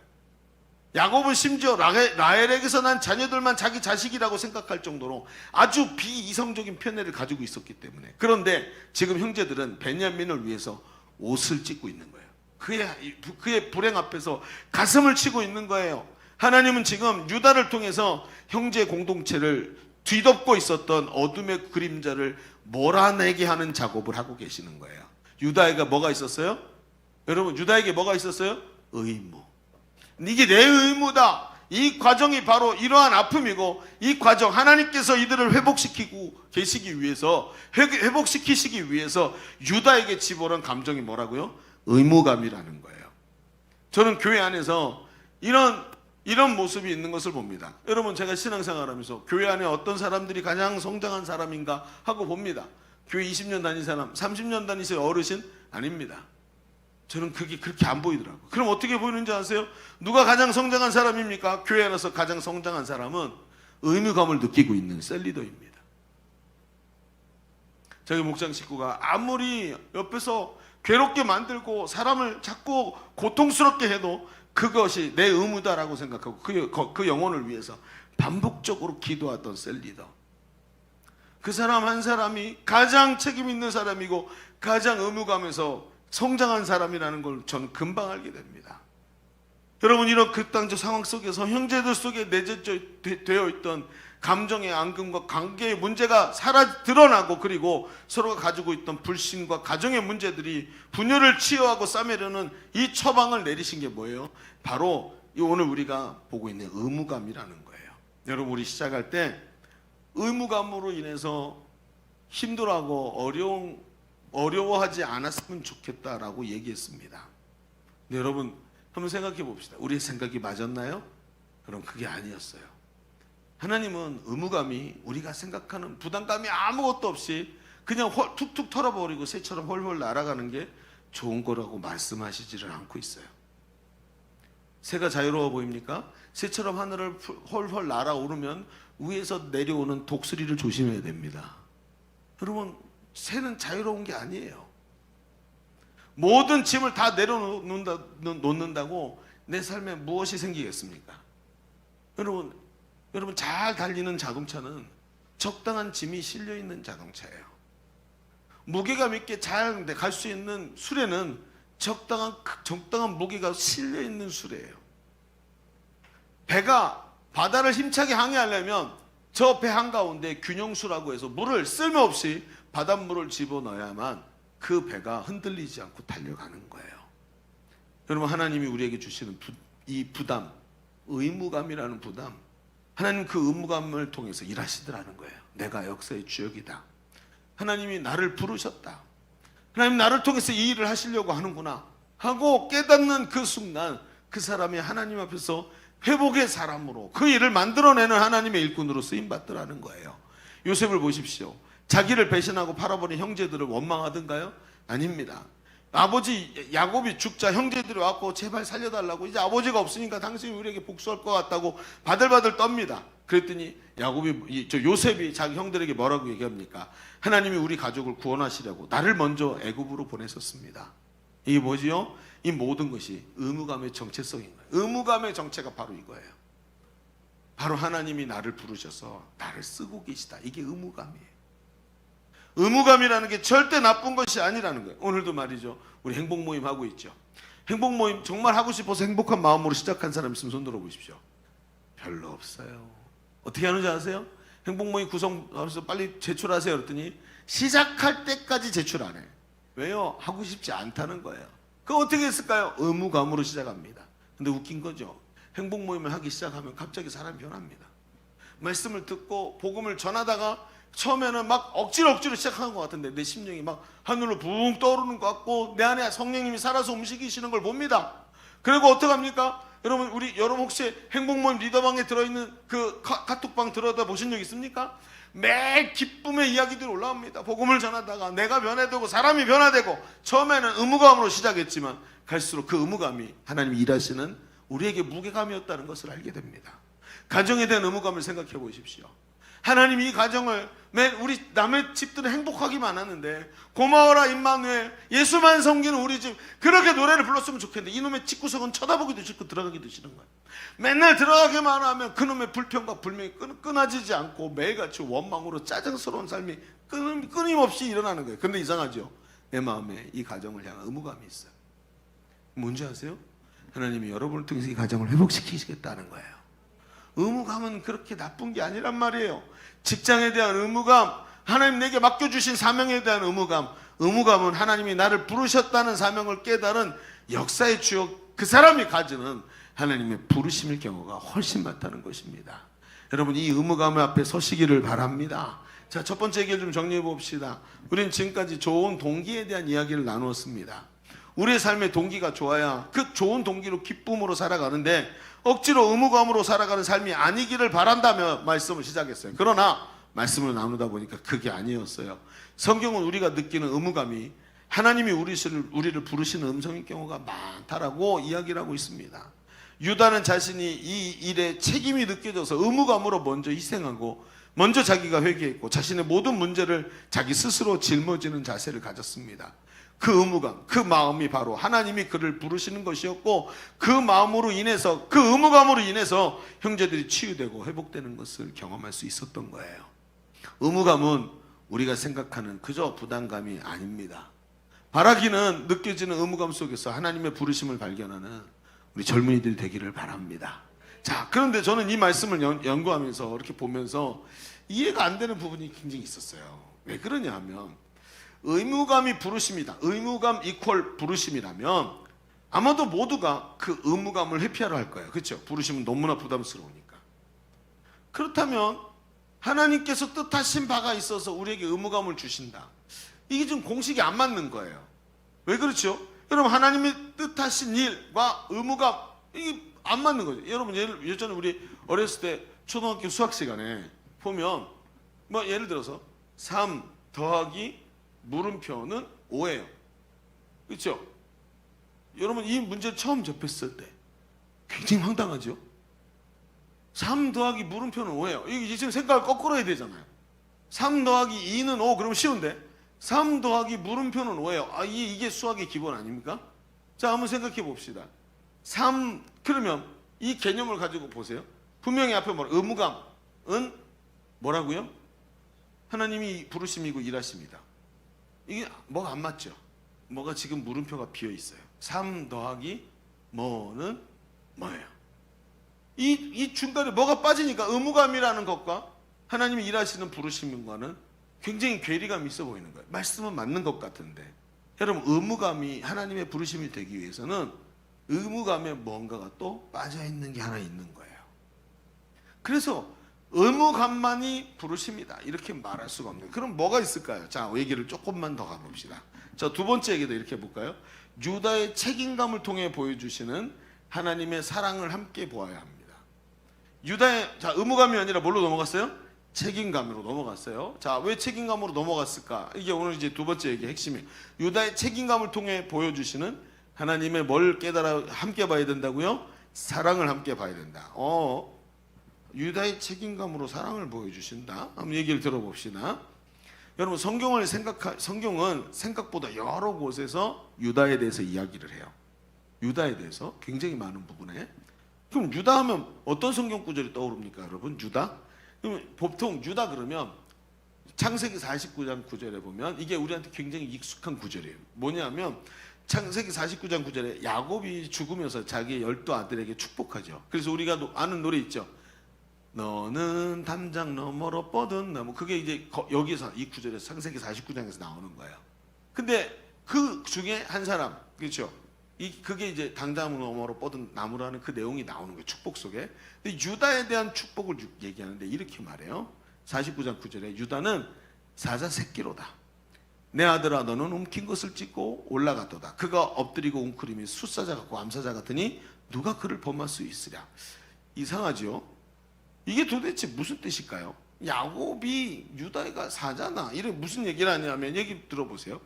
야곱은 심지어 라헬에게서 난 자녀들만 자기 자식이라고 생각할 정도로 아주 비이성적인 편애를 가지고 있었기 때문에. 그런데 지금 형제들은 베냐민을 위해서 옷을 찢고 있는 거예요. 그의 불행 앞에서 가슴을 치고 있는 거예요. 하나님은 지금 유다를 통해서 형제 공동체를 뒤덮고 있었던 어둠의 그림자를 몰아내게 하는 작업을 하고 계시는 거예요. 유다에게 뭐가 있었어요? 여러분, 유다에게 뭐가 있었어요? 의무. 이게 내 의무다. 이 과정이 바로 이러한 아픔이고, 이 과정 하나님께서 이들을 회복시키고 계시기 위해서, 회복시키시기 위해서 유다에게 집어넣은 감정이 뭐라고요? 의무감이라는 거예요. 저는 교회 안에서 이런 모습이 있는 것을 봅니다. 여러분, 제가 신앙생활하면서 교회 안에 어떤 사람들이 가장 성장한 사람인가 하고 봅니다. 교회 20년 다닌 사람, 30년 다니신 어르신? 아닙니다. 저는 그게 그렇게 안 보이더라고요. 그럼 어떻게 보이는지 아세요? 누가 가장 성장한 사람입니까? 교회 안에서 가장 성장한 사람은 의무감을 느끼고 있는 셀리더입니다. 저희 목장 식구가 아무리 옆에서 괴롭게 만들고 사람을 자꾸 고통스럽게 해도 그것이 내 의무다라고 생각하고 그 영혼을 위해서 반복적으로 기도하던 셀리더. 그 사람 한 사람이 가장 책임 있는 사람이고 가장 의무감에서 성장한 사람이라는 걸 저는 금방 알게 됩니다. 여러분, 이런 극단적 상황 속에서 형제들 속에 내재되어 있던 감정의 앙금과 관계의 문제가 드러나고, 그리고 서로가 가지고 있던 불신과 가정의 문제들이 분열을 치유하고 싸매려는 이 처방을 내리신 게 뭐예요? 바로 오늘 우리가 보고 있는 의무감이라는 거예요. 여러분, 우리 시작할 때 의무감으로 인해서 힘들어하고 어려워하지 않았으면 좋겠다라고 얘기했습니다. 근데 여러분, 한번 생각해 봅시다. 우리의 생각이 맞았나요? 그럼 그게 아니었어요. 하나님은 의무감이 우리가 생각하는 부담감이 아무것도 없이 그냥 툭툭 털어버리고 새처럼 훨훨 날아가는 게 좋은 거라고 말씀하시지를 않고 있어요. 새가 자유로워 보입니까? 새처럼 하늘을 훨훨 날아오르면 위에서 내려오는 독수리를 조심해야 됩니다. 여러분, 새는 자유로운 게 아니에요. 모든 짐을 다 내려놓는다고 내 삶에 무엇이 생기겠습니까? 여러분, 잘 달리는 자동차는 적당한 짐이 실려있는 자동차예요. 무게감 있게 잘 갈 수 있는 수레는 적당한 무게가 실려있는 수레예요. 배가 바다를 힘차게 항해하려면 저 배 한가운데 균형수라고 해서 물을 쓸모없이 바닷물을 집어넣어야만 그 배가 흔들리지 않고 달려가는 거예요. 여러분, 하나님이 우리에게 주시는 이 부담, 의무감이라는 부담, 하나님 그 의무감을 통해서 일하시더라는 거예요. 내가 역사의 주역이다. 하나님이 나를 부르셨다. 하나님 나를 통해서 이 일을 하시려고 하는구나 하고 깨닫는 그 순간 그 사람이 하나님 앞에서 회복의 사람으로 그 일을 만들어내는 하나님의 일꾼으로 쓰임받더라는 거예요. 요셉을 보십시오. 자기를 배신하고 팔아버린 형제들을 원망하던가요? 아닙니다. 아버지 야곱이 죽자 형제들이 왔고 제발 살려달라고, 이제 아버지가 없으니까 당신이 우리에게 복수할 것 같다고 바들바들 떱니다. 그랬더니 요셉이 자기 형들에게 뭐라고 얘기합니까? 하나님이 우리 가족을 구원하시려고 나를 먼저 애굽으로 보내셨습니다. 이게 뭐지요? 이 모든 것이 의무감의 정체성인 거예요. 의무감의 정체가 바로 이거예요. 바로 하나님이 나를 부르셔서 나를 쓰고 계시다. 이게 의무감이에요. 의무감이라는 게 절대 나쁜 것이 아니라는 거예요. 오늘도 말이죠. 우리 행복 모임 하고 있죠. 행복 모임 정말 하고 싶어서 행복한 마음으로 시작한 사람 있으면 손 들어보십시오. 별로 없어요. 어떻게 하는지 아세요? 행복 모임 구성해서 빨리 제출하세요 그랬더니 시작할 때까지 제출 안 해. 왜요? 하고 싶지 않다는 거예요. 그거 어떻게 했을까요? 의무감으로 시작합니다. 근데 웃긴 거죠. 행복 모임을 하기 시작하면 갑자기 사람이 변합니다. 말씀을 듣고 복음을 전하다가 처음에는 막 억지로 시작하는 것 같은데 내 심령이 막 하늘로 붕 떠오르는 것 같고 내 안에 성령님이 살아서 움직이시는 걸 봅니다. 그리고 어떡합니까? 여러분 혹시 행복모임 리더방에 들어있는 그 카톡방 들어다 보신 적 있습니까? 매일 기쁨의 이야기들이 올라옵니다. 복음을 전하다가 내가 변화되고 사람이 변화되고 처음에는 의무감으로 시작했지만 갈수록 그 의무감이 하나님이 일하시는 우리에게 무게감이었다는 것을 알게 됩니다. 가정에 대한 의무감을 생각해 보십시오. 하나님이 이 가정을 우리 남의 집들은 행복하기만 하는데 고마워라 임마누엘 예수만 섬기는 우리 집 그렇게 노래를 불렀으면 좋겠는데 이놈의 집구석은 쳐다보기도 싫고 들어가기도 싫은 거예요. 맨날 들어가기만 하면 그놈의 불평과 불명이 끊어지지 않고 매일같이 원망으로 짜증스러운 삶이 끊임없이 일어나는 거예요. 근데 이상하죠. 내 마음에 이 가정을 향한 의무감이 있어요. 뭔지 아세요? 하나님이 여러분을 통해서 이 가정을 회복시키시겠다는 거예요. 의무감은 그렇게 나쁜 게 아니란 말이에요. 직장에 대한 의무감, 하나님 내게 맡겨주신 사명에 대한 의무감은 하나님이 나를 부르셨다는 사명을 깨달은 역사의 주역 그 사람이 가지는 하나님의 부르심일 경우가 훨씬 많다는 것입니다. 여러분 이 의무감 앞에 서시기를 바랍니다. 자, 첫 번째 얘기를 좀 정리해 봅시다. 우리는 지금까지 좋은 동기에 대한 이야기를 나누었습니다. 우리의 삶의 동기가 좋아야 그 좋은 동기로 기쁨으로 살아가는데 억지로 의무감으로 살아가는 삶이 아니기를 바란다며 말씀을 시작했어요. 그러나 말씀을 나누다 보니까 그게 아니었어요. 성경은 우리가 느끼는 의무감이 하나님이 우리를 부르시는 음성인 경우가 많다라고 이야기를 하고 있습니다. 유다는 자신이 이 일에 책임이 느껴져서 의무감으로 먼저 희생하고 먼저 자기가 회개했고 자신의 모든 문제를 자기 스스로 짊어지는 자세를 가졌습니다. 그 의무감, 그 마음이 바로 하나님이 그를 부르시는 것이었고 그 마음으로 인해서 그 의무감으로 인해서 형제들이 치유되고 회복되는 것을 경험할 수 있었던 거예요. 의무감은 우리가 생각하는 그저 부담감이 아닙니다. 바라기는 느껴지는 의무감 속에서 하나님의 부르심을 발견하는 우리 젊은이들이 되기를 바랍니다. 자, 그런데 저는 이 말씀을 연구하면서 이렇게 보면서 이해가 안 되는 부분이 굉장히 있었어요. 왜 그러냐 하면 의무감이 부르심이다. 의무감 이퀄 부르심이라면 아마도 모두가 그 의무감을 회피하려 할 거예요. 그렇죠? 부르심은 너무나 부담스러우니까. 그렇다면 하나님께서 뜻하신 바가 있어서 우리에게 의무감을 주신다. 이게 좀 공식이 안 맞는 거예요. 왜 그렇죠? 여러분 하나님의 뜻하신 일과 의무감 이게 안 맞는 거죠. 여러분 예전에 우리 어렸을 때 초등학교 수학 시간에 보면 뭐 예를 들어서 3 더하기 물음표는 5예요. 그렇죠? 여러분 이 문제를 처음 접했을 때 굉장히 황당하죠? 3 더하기 물음표는 5예요. 이게 지금 생각을 거꾸로 해야 되잖아요. 3 더하기 2는 5 그러면 쉬운데 3 더하기 물음표는 5예요. 아, 이게 수학의 기본 아닙니까? 자, 한번 생각해 봅시다. 3 그러면 이 개념을 가지고 보세요. 분명히 앞에 의무감은 뭐라고요? 하나님이 부르심이고 일하십니다. 이게 뭐가 안 맞죠? 뭐가 지금 물음표가 비어 있어요. 3 더하기 뭐는 뭐예요? 이 중간에 뭐가 빠지니까 의무감이라는 것과 하나님이 일하시는 부르심과는 굉장히 괴리감이 있어 보이는 거예요. 말씀은 맞는 것 같은데 여러분 의무감이 하나님의 부르심이 되기 위해서는 의무감에 뭔가가 또 빠져있는 게 하나 있는 거예요. 그래서 의무감만이 부르심이다 이렇게 말할 수가 없는 거예요. 그럼 뭐가 있을까요? 자, 얘기를 조금만 더 가봅시다. 자, 두 번째 얘기도 이렇게 볼까요? 유다의 책임감을 통해 보여주시는 하나님의 사랑을 함께 보아야 합니다. 유다의 의무감이 아니라 뭘로 넘어갔어요? 책임감으로 넘어갔어요. 자, 왜 책임감으로 넘어갔을까? 이게 오늘 이제 두 번째 얘기의 핵심이에요. 유다의 책임감을 통해 보여주시는 하나님의 뭘 깨달아 함께 봐야 된다고요? 사랑을 함께 봐야 된다. 유다의 책임감으로 사랑을 보여주신다. 한번 얘기를 들어봅시다. 여러분 성경은 생각보다 여러 곳에서 유다에 대해서 이야기를 해요. 유다에 대해서 굉장히 많은 부분에. 그럼 유다 하면 어떤 성경 구절이 떠오릅니까, 여러분? 유다? 그럼 보통 유다 그러면 창세기 49장 9절에 보면 이게 우리한테 굉장히 익숙한 구절이에요. 뭐냐면 창세기 49장 9절에 야곱이 죽으면서 자기의 12 아들에게 축복하죠. 그래서 우리가 아는 노래 있죠. 너는 담장 너머로 뻗은 나무. 그게 이제 여기서 이 구절에서 창세기 49장에서 나오는 거예요. 근데 그 중에 한 사람, 그렇죠? 그게 이제 담장 너머로 뻗은 나무라는 그 내용이 나오는 거예요. 축복 속에. 근데 유다에 대한 축복을 얘기하는데 이렇게 말해요. 49장 9절에 유다는 사자 새끼로다. 내 아들아 너는 움킨 것을 찢고 올라갔도다. 그가 엎드리고 웅크림이 숫사자 같고 암사자 같으니 누가 그를 범할 수 있으랴. 이상하죠? 이게 도대체 무슨 뜻일까요? 야곱이 유다가 사자나 이런 무슨 얘기를 하냐면 얘기 들어보세요.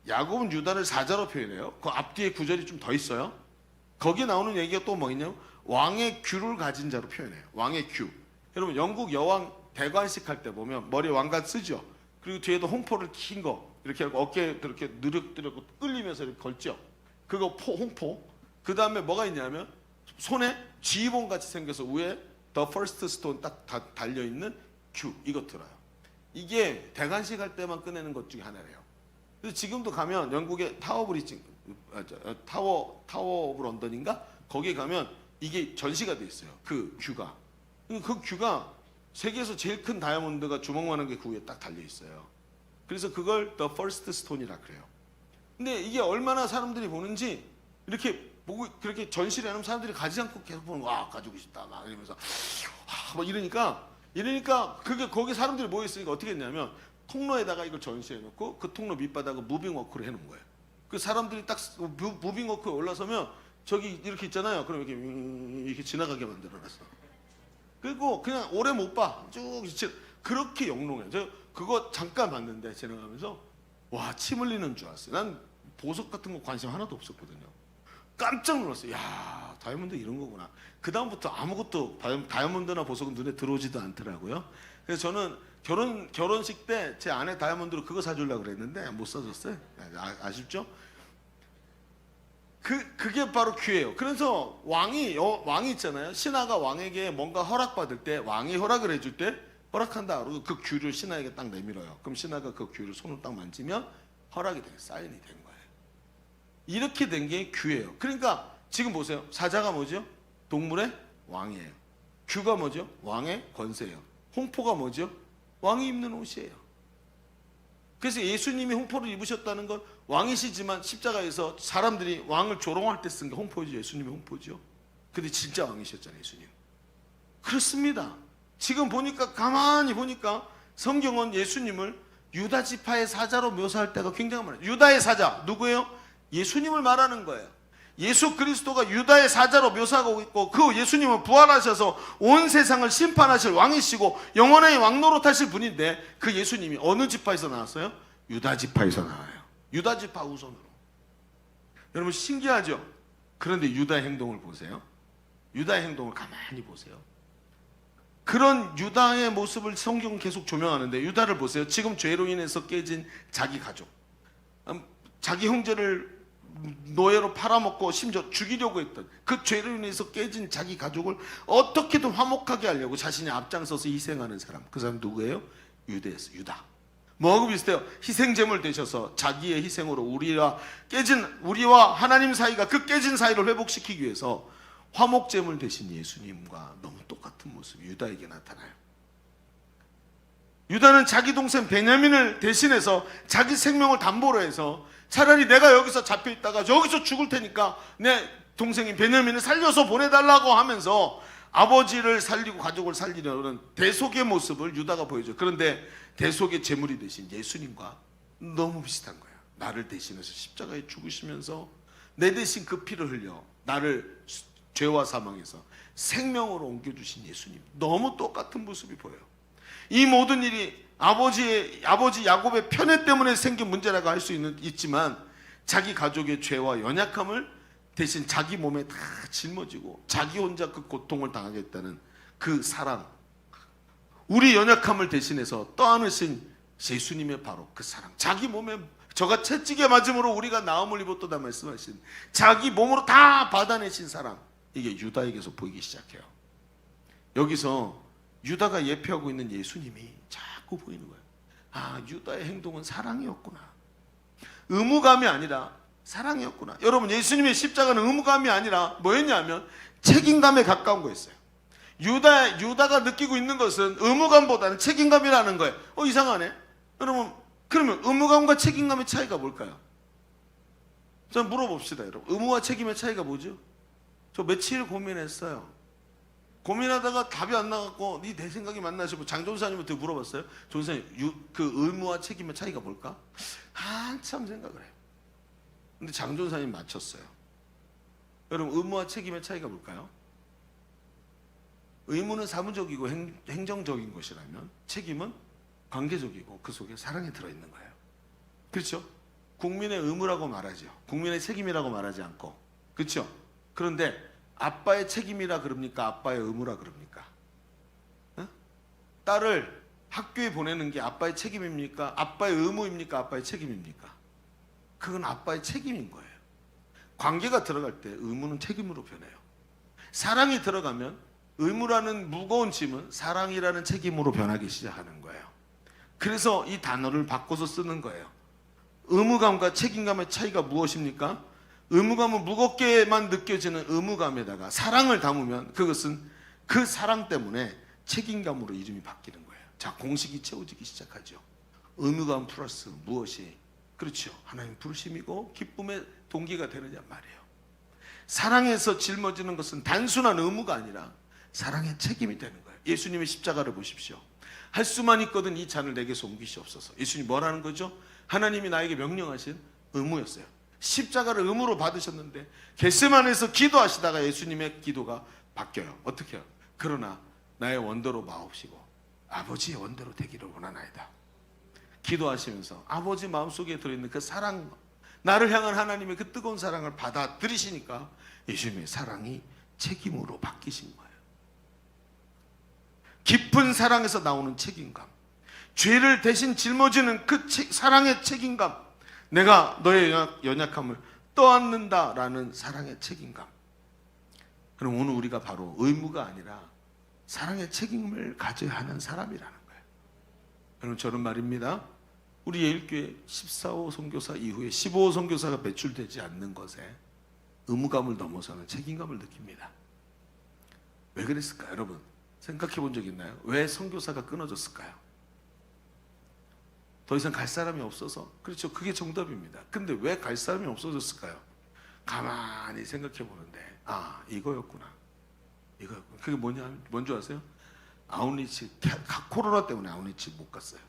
야곱은 유다를 사자로 표현해요. 그 앞뒤에 구절이 좀 더 있어요. 거기에 나오는 얘기가 또 뭐냐면 왕의 규를 가진 자로 표현해요. 왕의 규. 여러분 영국 여왕 대관식 할 때 보면 머리에 왕관 쓰죠. 그리고 뒤에도 홍포를 킨 거 이렇게 어깨에 이렇게 느륵느륵 끌리면서 이렇게 걸죠. 그거 홍포. 그 다음에 뭐가 있냐면 손에 지휘봉 같이 생겨서 위에 The First Stone 딱 달려 있는 규 이거 들어요. 이게 대관식 할 때만 꺼내는 것 중에 하나래요. 그래서 지금도 가면 영국의 타워 브리지, 타워 오브 런던인가 거기에 가면 이게 전시가 돼 있어요. 그 규가. 그 규가 세계에서 제일 큰 다이아몬드가 주먹만한 게 그 위에 딱 달려 있어요. 그래서 그걸 The First Stone이라 그래요. 근데 이게 얼마나 사람들이 보는지 이렇게 보고 그렇게 전시를 해놓으면 사람들이 가지 않고 계속 보는 거야. 가지고 싶다 막 이러면서 막 이러니까 그게 거기 사람들이 모여 있으니까 어떻게 했냐면 통로에다가 이걸 전시해놓고 그 통로 밑바닥을 무빙 워크를 해놓은 거예요. 그 사람들이 딱 무빙 워크에 올라서면 저기 이렇게 있잖아요. 그럼 이렇게 지나가게 만들어놨어. 그리고 그냥 오래 못 봐. 쭉 그렇게 영롱해. 저 그거 잠깐 봤는데 지나가면서 와 침 흘리는 줄 알았어요. 난 보석 같은 거 관심 하나도 없었거든요. 깜짝 놀랐어요. 야 다이아몬드 이런 거구나. 그 다음부터 아무것도 다이아몬드나 보석은 눈에 들어오지도 않더라고요. 그래서 저는 결혼식 때 제 아내 다이아몬드로 그거 사주려고 그랬는데 못 사줬어요. 아쉽죠? 그게 바로 규예요. 그래서 왕이 있잖아요. 신하가 왕에게 뭔가 허락받을 때 왕이 허락을 해줄 때 허락한다. 그리고 그 규를 신하에게 딱 내밀어요. 그럼 신하가 그 규를 손으로 딱 만지면 허락이 돼요. 사인이 된 거예요. 이렇게 된 게 규예요. 그러니까 지금 보세요. 사자가 뭐죠? 동물의 왕이에요. 규가 뭐죠? 왕의 권세예요. 홍포가 뭐죠? 왕이 입는 옷이에요. 그래서 예수님이 홍포를 입으셨다는 건 왕이시지만 십자가에서 사람들이 왕을 조롱할 때 쓴 게 홍포죠. 예수님의 홍포죠. 근데 진짜 왕이셨잖아요. 예수님. 그렇습니다. 지금 보니까 가만히 보니까 성경은 예수님을 유다 지파의 사자로 묘사할 때가 굉장히 많아요. 유다의 사자 누구예요? 예수님을 말하는 거예요. 예수 그리스도가 유다의 사자로 묘사하고 있고 그 예수님은 부활하셔서 온 세상을 심판하실 왕이시고 영원히 왕노릇하실 분인데 그 예수님이 어느 지파에서 나왔어요? 유다 지파에서 나와요. 유다 지파 후손으로. 여러분 신기하죠? 그런데 유다의 행동을 보세요. 유다의 행동을 가만히 보세요. 그런 유다의 모습을 성경은 계속 조명하는데 유다를 보세요. 지금 죄로 인해서 깨진 자기 가족, 자기 형제를 노예로 팔아먹고 심지어 죽이려고 했던 그 죄로 인해서 깨진 자기 가족을 어떻게든 화목하게 하려고 자신이 앞장서서 희생하는 사람. 그 사람 누구예요? 유다. 뭐하고 비슷해요? 희생제물 되셔서 자기의 희생으로 우리와 하나님 사이가 그 깨진 사이를 회복시키기 위해서 화목제물 되신 예수님과 너무 똑같은 모습이 유다에게 나타나요. 유다는 자기 동생 베냐민을 대신해서 자기 생명을 담보로 해서 차라리 내가 여기서 잡혀있다가 여기서 죽을 테니까 내 동생인 베냐민을 살려서 보내달라고 하면서 아버지를 살리고 가족을 살리려는 대속의 모습을 유다가 보여줘요. 그런데 대속의 제물이 되신 예수님과 너무 비슷한 거예요. 나를 대신해서 십자가에 죽으시면서 내 대신 그 피를 흘려 나를 죄와 사망에서 생명으로 옮겨주신 예수님. 너무 똑같은 모습이 보여요. 이 모든 일이 아버지 야곱의 편애 때문에 생긴 문제라고 할 수 있지만 자기 가족의 죄와 연약함을 대신 자기 몸에 다 짊어지고 자기 혼자 그 고통을 당하겠다는 그 사랑, 우리 연약함을 대신해서 떠안으신 예수님의 바로 그 사랑, 자기 몸에 저가 채찍에 맞음으로 우리가 나음을 입었도다 말씀하신 자기 몸으로 다 받아내신 사랑, 이게 유다에게서 보이기 시작해요. 여기서 유다가 예표하고 있는 예수님이 자꾸 보이는 거예요. 아, 유다의 행동은 사랑이었구나. 의무감이 아니라 사랑이었구나. 여러분, 예수님의 십자가는 의무감이 아니라 뭐였냐면 책임감에 가까운 거였어요. 유다가 느끼고 있는 것은 의무감보다는 책임감이라는 거예요. 이상하네. 여러분, 그러면 의무감과 책임감의 차이가 뭘까요? 자, 물어봅시다, 여러분. 의무와 책임의 차이가 뭐죠? 저 며칠 고민했어요. 고민하다가 답이 안 나갔고, 내 생각이 맞나 싶어 장종사님한테 물어봤어요. 종사님, 그 의무와 책임의 차이가 뭘까? 한참 생각을 해요. 근데 장종사님 맞췄어요. 여러분, 의무와 책임의 차이가 뭘까요? 의무는 사무적이고 행정적인 것이라면 책임은 관계적이고 그 속에 사랑이 들어있는 거예요. 그렇죠? 국민의 의무라고 말하죠. 국민의 책임이라고 말하지 않고. 그렇죠? 그런데 아빠의 책임이라 그럽니까? 아빠의 의무라 그럽니까? 딸을 학교에 보내는 게 아빠의 책임입니까? 아빠의 의무입니까? 아빠의 책임입니까? 그건 아빠의 책임인 거예요. 관계가 들어갈 때 의무는 책임으로 변해요. 사랑이 들어가면 의무라는 무거운 짐은 사랑이라는 책임으로 변하기 시작하는 거예요. 그래서 이 단어를 바꿔서 쓰는 거예요. 의무감과 책임감의 차이가 무엇입니까? 의무감은 무겁게만 느껴지는 의무감에다가 사랑을 담으면 그것은 그 사랑 때문에 책임감으로 이름이 바뀌는 거예요. 자, 공식이 채워지기 시작하죠. 의무감 플러스 무엇이? 그렇죠. 하나님 부르심이고 기쁨의 동기가 되느냐 말이에요. 사랑에서 짊어지는 것은 단순한 의무가 아니라 사랑의 책임이 되는 거예요. 예수님의 십자가를 보십시오. 할 수만 있거든 이 잔을 내게서 옮기시옵소서. 예수님 뭐라는 거죠? 하나님이 나에게 명령하신 의무였어요. 십자가를 의무로 받으셨는데 겟세마네에서 기도하시다가 예수님의 기도가 바뀌어요. 어떻게 해요? 그러나 나의 원대로 마옵시고 아버지의 원대로 되기를 원하나이다. 기도하시면서 아버지 마음속에 들어있는 그 사랑, 나를 향한 하나님의 그 뜨거운 사랑을 받아들이시니까 예수님의 사랑이 책임으로 바뀌신 거예요. 깊은 사랑에서 나오는 책임감, 죄를 대신 짊어지는 그 사랑의 책임감, 내가 너의 연약함을 떠안는다라는 사랑의 책임감. 그럼 오늘 우리가 바로 의무가 아니라 사랑의 책임을 가져야 하는 사람이라는 거예요. 여러분, 저는 말입니다. 우리 예일교회 14호 선교사 이후에 15호 선교사가 배출되지 않는 것에 의무감을 넘어서는 책임감을 느낍니다. 왜 그랬을까요, 여러분? 생각해 본 적 있나요? 왜 선교사가 끊어졌을까요? 더 이상 갈 사람이 없어서. 그렇죠, 그게 정답입니다. 근데 왜 갈 사람이 없어졌을까요? 가만히 생각해 보는데 이거였구나. 그게 뭔지 아세요? 아우니치, 코로나 때문에 아우니치 못 갔어요.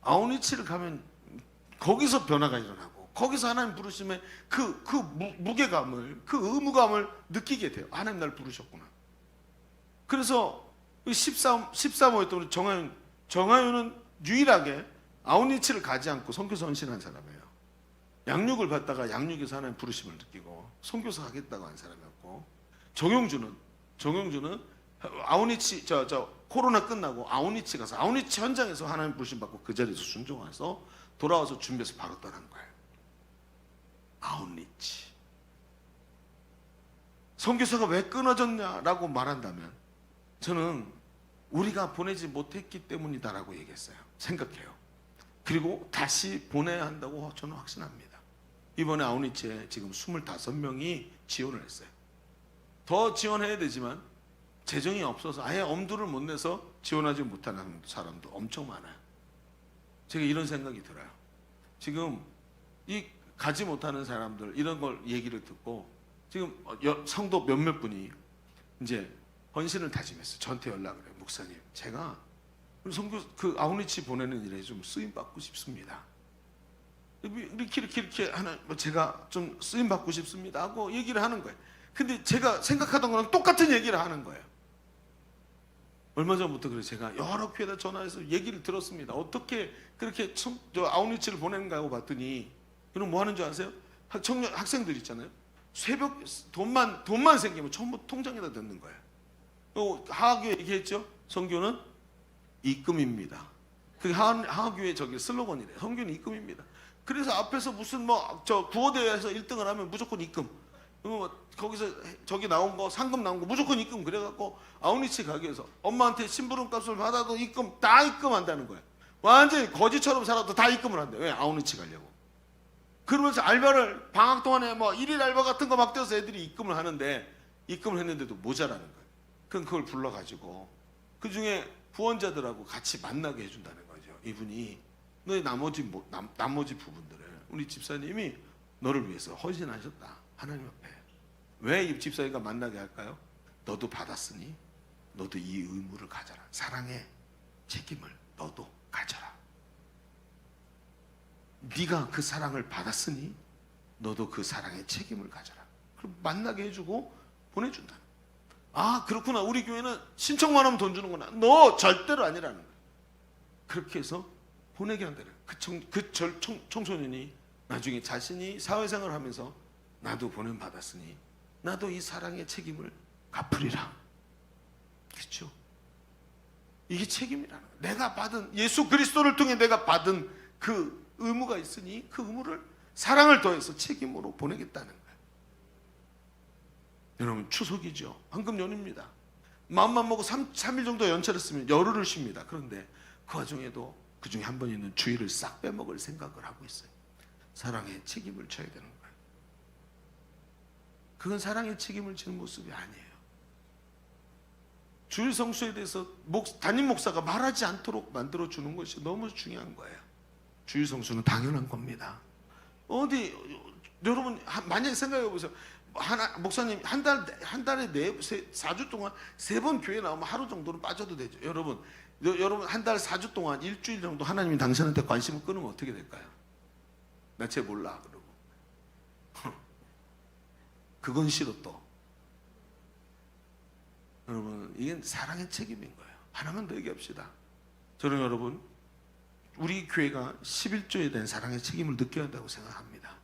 아우니치를 가면 거기서 변화가 일어나고 거기서 하나님 부르심의 그 무게감을, 그 의무감을 느끼게 돼요. 하나님 날 부르셨구나. 그래서 13호였던 우리 정하윤은 유일하게 아우니치를 가지 않고 선교사 헌신한 사람이에요. 양육을 받다가 양육에서 하나님 부르심을 느끼고 선교사 하겠다고 한 사람이었고, 정용주는 아우니치 코로나 끝나고 아우니치 가서 아우니치 현장에서 하나님 부르심 받고 그 자리에서 순종해서 돌아와서 준비해서 바로 떠난 거예요. 아우니치. 선교사가 왜 끊어졌냐라고 말한다면 저는 우리가 보내지 못했기 때문이다라고 얘기했어요. 생각해요. 그리고 다시 보내야 한다고 저는 확신합니다. 이번에 아우니치에 지금 25명이 지원을 했어요. 더 지원해야 되지만 재정이 없어서 아예 엄두를 못 내서 지원하지 못하는 사람도 엄청 많아요. 제가 이런 생각이 들어요. 지금 이 가지 못하는 사람들 이런 걸 얘기를 듣고 지금 성도 몇몇 분이 이제 헌신을 다짐했어요. 저한테 연락을 해요. 목사님, 제가 그 아우니치 보내는 일에 좀 쓰임 받고 싶습니다. 이렇게 하나 제가 좀 쓰임 받고 싶습니다 하고 얘기를 하는 거예요. 근데 제가 생각하던 거랑 똑같은 얘기를 하는 거예요. 얼마 전부터 그래서 제가 여러 교회에다 전화해서 얘기를 들었습니다. 어떻게 그렇게 아우니치를 보내는가 하고 봤더니, 그럼 뭐 하는 줄 아세요? 학생들 있잖아요. 새벽 돈만 생기면 전부 통장에다 넣는 거예요. 하하교회 얘기했죠. 선교는 입금입니다. 그 하하교회 저기 슬로건이래. 선교는 입금입니다. 그래서 앞에서 무슨 구호대회에서 1등을 하면 무조건 입금. 거기서 저기 나온 거 상금 나온 거 무조건 입금 그래갖고 아우니치 가게에서 엄마한테 심부름 값을 받아도 입금 다 입금한다는 거야. 완전히 거지처럼 살아도 다 입금을 한대. 왜? 아우니치 가려고. 그러면서 알바를 방학 동안에 뭐 일일 알바 같은 거 막 떼서 애들이 입금을 하는데 입금을 했는데도 모자라는 거야. 그럼 그걸 불러가지고 그 중에 후원자들하고 같이 만나게 해준다는 거죠. 이분이 너의 나머지 부분들을 우리 집사님이 너를 위해서 헌신하셨다. 하나님 앞에. 왜 이 집사님과 만나게 할까요? 너도 받았으니 너도 이 의무를 가져라. 사랑의 책임을 너도 가져라. 네가 그 사랑을 받았으니 너도 그 사랑의 책임을 가져라. 그럼 만나게 해주고 보내준다. 아 그렇구나. 우리 교회는 신청만 하면 돈 주는구나. 너 절대로 아니라는 거야. 그렇게 해서 보내게 한다는 그 청소년이 나중에 자신이 사회생활을 하면서 나도 보냄 받았으니 나도 이 사랑의 책임을 갚으리라. 그렇죠? 이게 책임이라는 거야. 내가 받은 예수 그리스도를 통해 내가 받은 그 의무가 있으니 그 의무를 사랑을 더해서 책임으로 보내겠다는 거야. 여러분 추석이죠. 황금 연휴입니다. 마음만 먹고 3일 정도 연차를 쓰면 열흘을 쉽니다. 그런데 그 와중에도 그 중에 한 번 있는 주일을 싹 빼먹을 생각을 하고 있어요. 사랑의 책임을 져야 되는 거예요. 그건 사랑의 책임을 지는 모습이 아니에요. 주일 성수에 대해서 담임 목사가 말하지 않도록 만들어 주는 것이 너무 중요한 거예요. 주일 성수는 당연한 겁니다. 여러분 만약에 생각해 보세요. 목사님 한 달에 4주 동안 3번 교회 나오면 하루 정도는 빠져도 되죠. 여러분 한 달 4주 동안 일주일 정도 하나님이 당신한테 관심을 끊으면 어떻게 될까요? 나 쟤 몰라 그러고 그건 싫어 또. 여러분 이게 사랑의 책임인 거예요. 하나만 더 얘기합시다. 저는 여러분 우리 교회가 11조에 대한 사랑의 책임을 느껴야 한다고 생각합니다.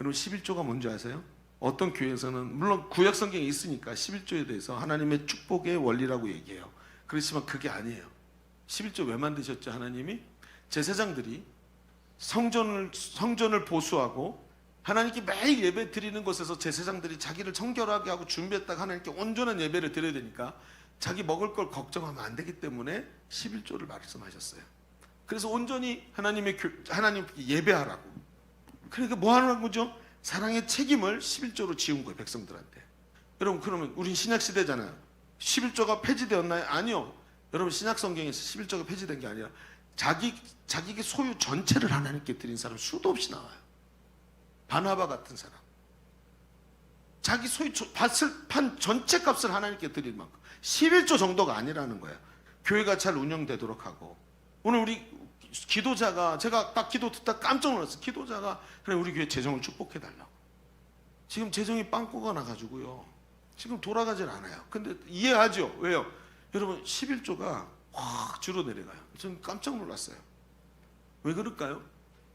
여러분 11조가 뭔지 아세요? 어떤 교회에서는 물론 구약 성경에 있으니까 11조에 대해서 하나님의 축복의 원리라고 얘기해요. 그렇지만 그게 아니에요. 11조 왜 만드셨죠? 하나님이 제사장들이 성전을 보수하고 하나님께 매일 예배 드리는 곳에서 제사장들이 자기를 청결하게 하고 준비했다가 하나님께 온전한 예배를 드려야 되니까 자기 먹을 걸 걱정하면 안 되기 때문에 11조를 말씀하셨어요. 그래서 온전히 하나님께 예배하라고. 그러니까 뭐 하는 거죠? 사랑의 책임을 11조로 지은 거예요. 백성들한테. 여러분 그러면 우린 신약 시대잖아요. 11조가 폐지되었나요? 아니요. 여러분 신약 성경에서 11조가 폐지된 게 아니라 자기의 소유 전체를 하나님께 드린 사람 수도 없이 나와요. 바나바 같은 사람. 자기 소유 판 전체 값을 하나님께 드릴 만큼 11조 정도가 아니라는 거예요. 교회가 잘 운영되도록 하고. 오늘 우리 기도자가 제가 딱 기도 듣다 깜짝 놀랐어요. 기도자가 그래 우리 교회 재정을 축복해 달라고. 지금 재정이 빵꾸가 나가지고요. 지금 돌아가질 않아요. 근데 이해하죠? 왜요? 여러분 11조가 확 줄어내려가요. 저는 깜짝 놀랐어요. 왜 그럴까요?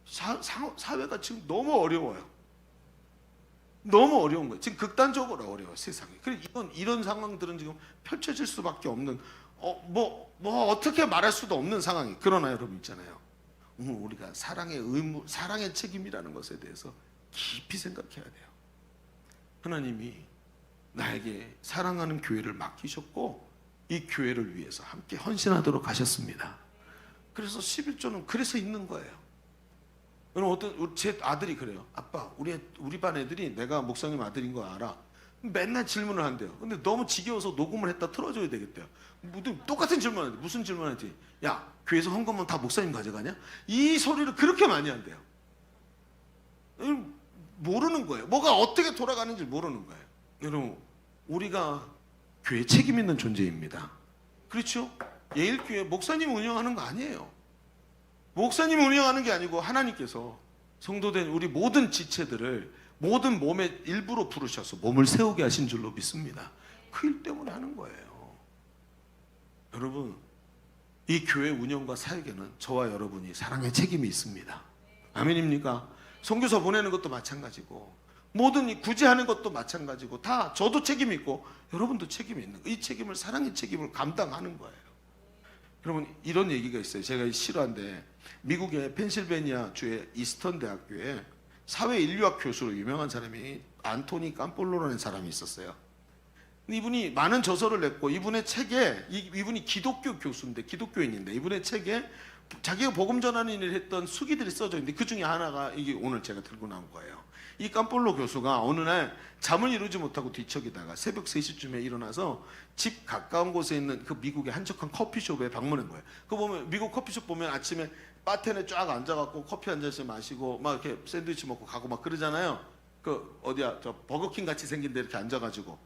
사회가 지금 너무 어려워요. 너무 어려운 거예요. 지금 극단적으로 어려워요. 세상이. 그래 이런 상황들은 지금 펼쳐질 수밖에 없는 어떻게 말할 수도 없는 상황이. 그러나 여러분 있잖아요. 오늘 우리가 사랑의 의무, 사랑의 책임이라는 것에 대해서 깊이 생각해야 돼요. 하나님이 나에게 사랑하는 교회를 맡기셨고 이 교회를 위해서 함께 헌신하도록 하셨습니다. 그래서 11조는 그래서 있는 거예요. 여러분 제 아들이 그래요. 아빠 우리 반 애들이 내가 목사님 아들인 거 알아. 맨날 질문을 한대요. 근데 너무 지겨워서 녹음을 했다 틀어줘야 되겠대요. 똑같은 질문을 하는데 무슨 질문하지? 야 교회에서 헌금은 다 목사님 가져가냐? 이 소리를 그렇게 많이 한대요. 모르는 거예요. 뭐가 어떻게 돌아가는지 모르는 거예요. 여러분 우리가 교회 책임 있는 존재입니다. 그렇죠? 예일교회 목사님 운영하는 거 아니에요. 목사님이 운영하는 게 아니고 하나님께서 성도된 우리 모든 지체들을 모든 몸의 일부로 부르셔서 몸을 세우게 하신 줄로 믿습니다. 그 일 때문에 하는 거예요. 여러분 이 교회 운영과 사역에는 저와 여러분이 사랑의 책임이 있습니다. 아멘입니까? 선교사 보내는 것도 마찬가지고 모든 구제하는 것도 마찬가지고 다 저도 책임이 있고 여러분도 책임이 있는 거예요. 이 책임을 사랑의 책임을 감당하는 거예요. 여러분 이런 얘기가 있어요. 제가 실화인데 미국의 펜실베니아 주의 이스턴 대학교에 사회 인류학 교수로 유명한 사람이 안토니 깜폴로라는 사람이 있었어요. 근데 이분이 많은 저서를 냈고 이분의 책에 이분이 기독교 교수인데 기독교인인데 이분의 책에 자기가 복음 전하는 일을 했던 수기들이 써져 있는데 그 중에 하나가 이게 오늘 제가 들고 나온 거예요. 이 깜폴로 교수가 어느 날 잠을 이루지 못하고 뒤척이다가 새벽 3시쯤에 일어나서 집 가까운 곳에 있는 그 미국의 한적한 커피숍에 방문한 거예요. 그 보면 미국 커피숍 보면 아침에 바텐에 쫙 앉아갖고 커피 한 잔씩 마시고 막 이렇게 샌드위치 먹고 가고 막 그러잖아요. 그 어디야 저 버거킹 같이 생긴 데 이렇게 앉아가지고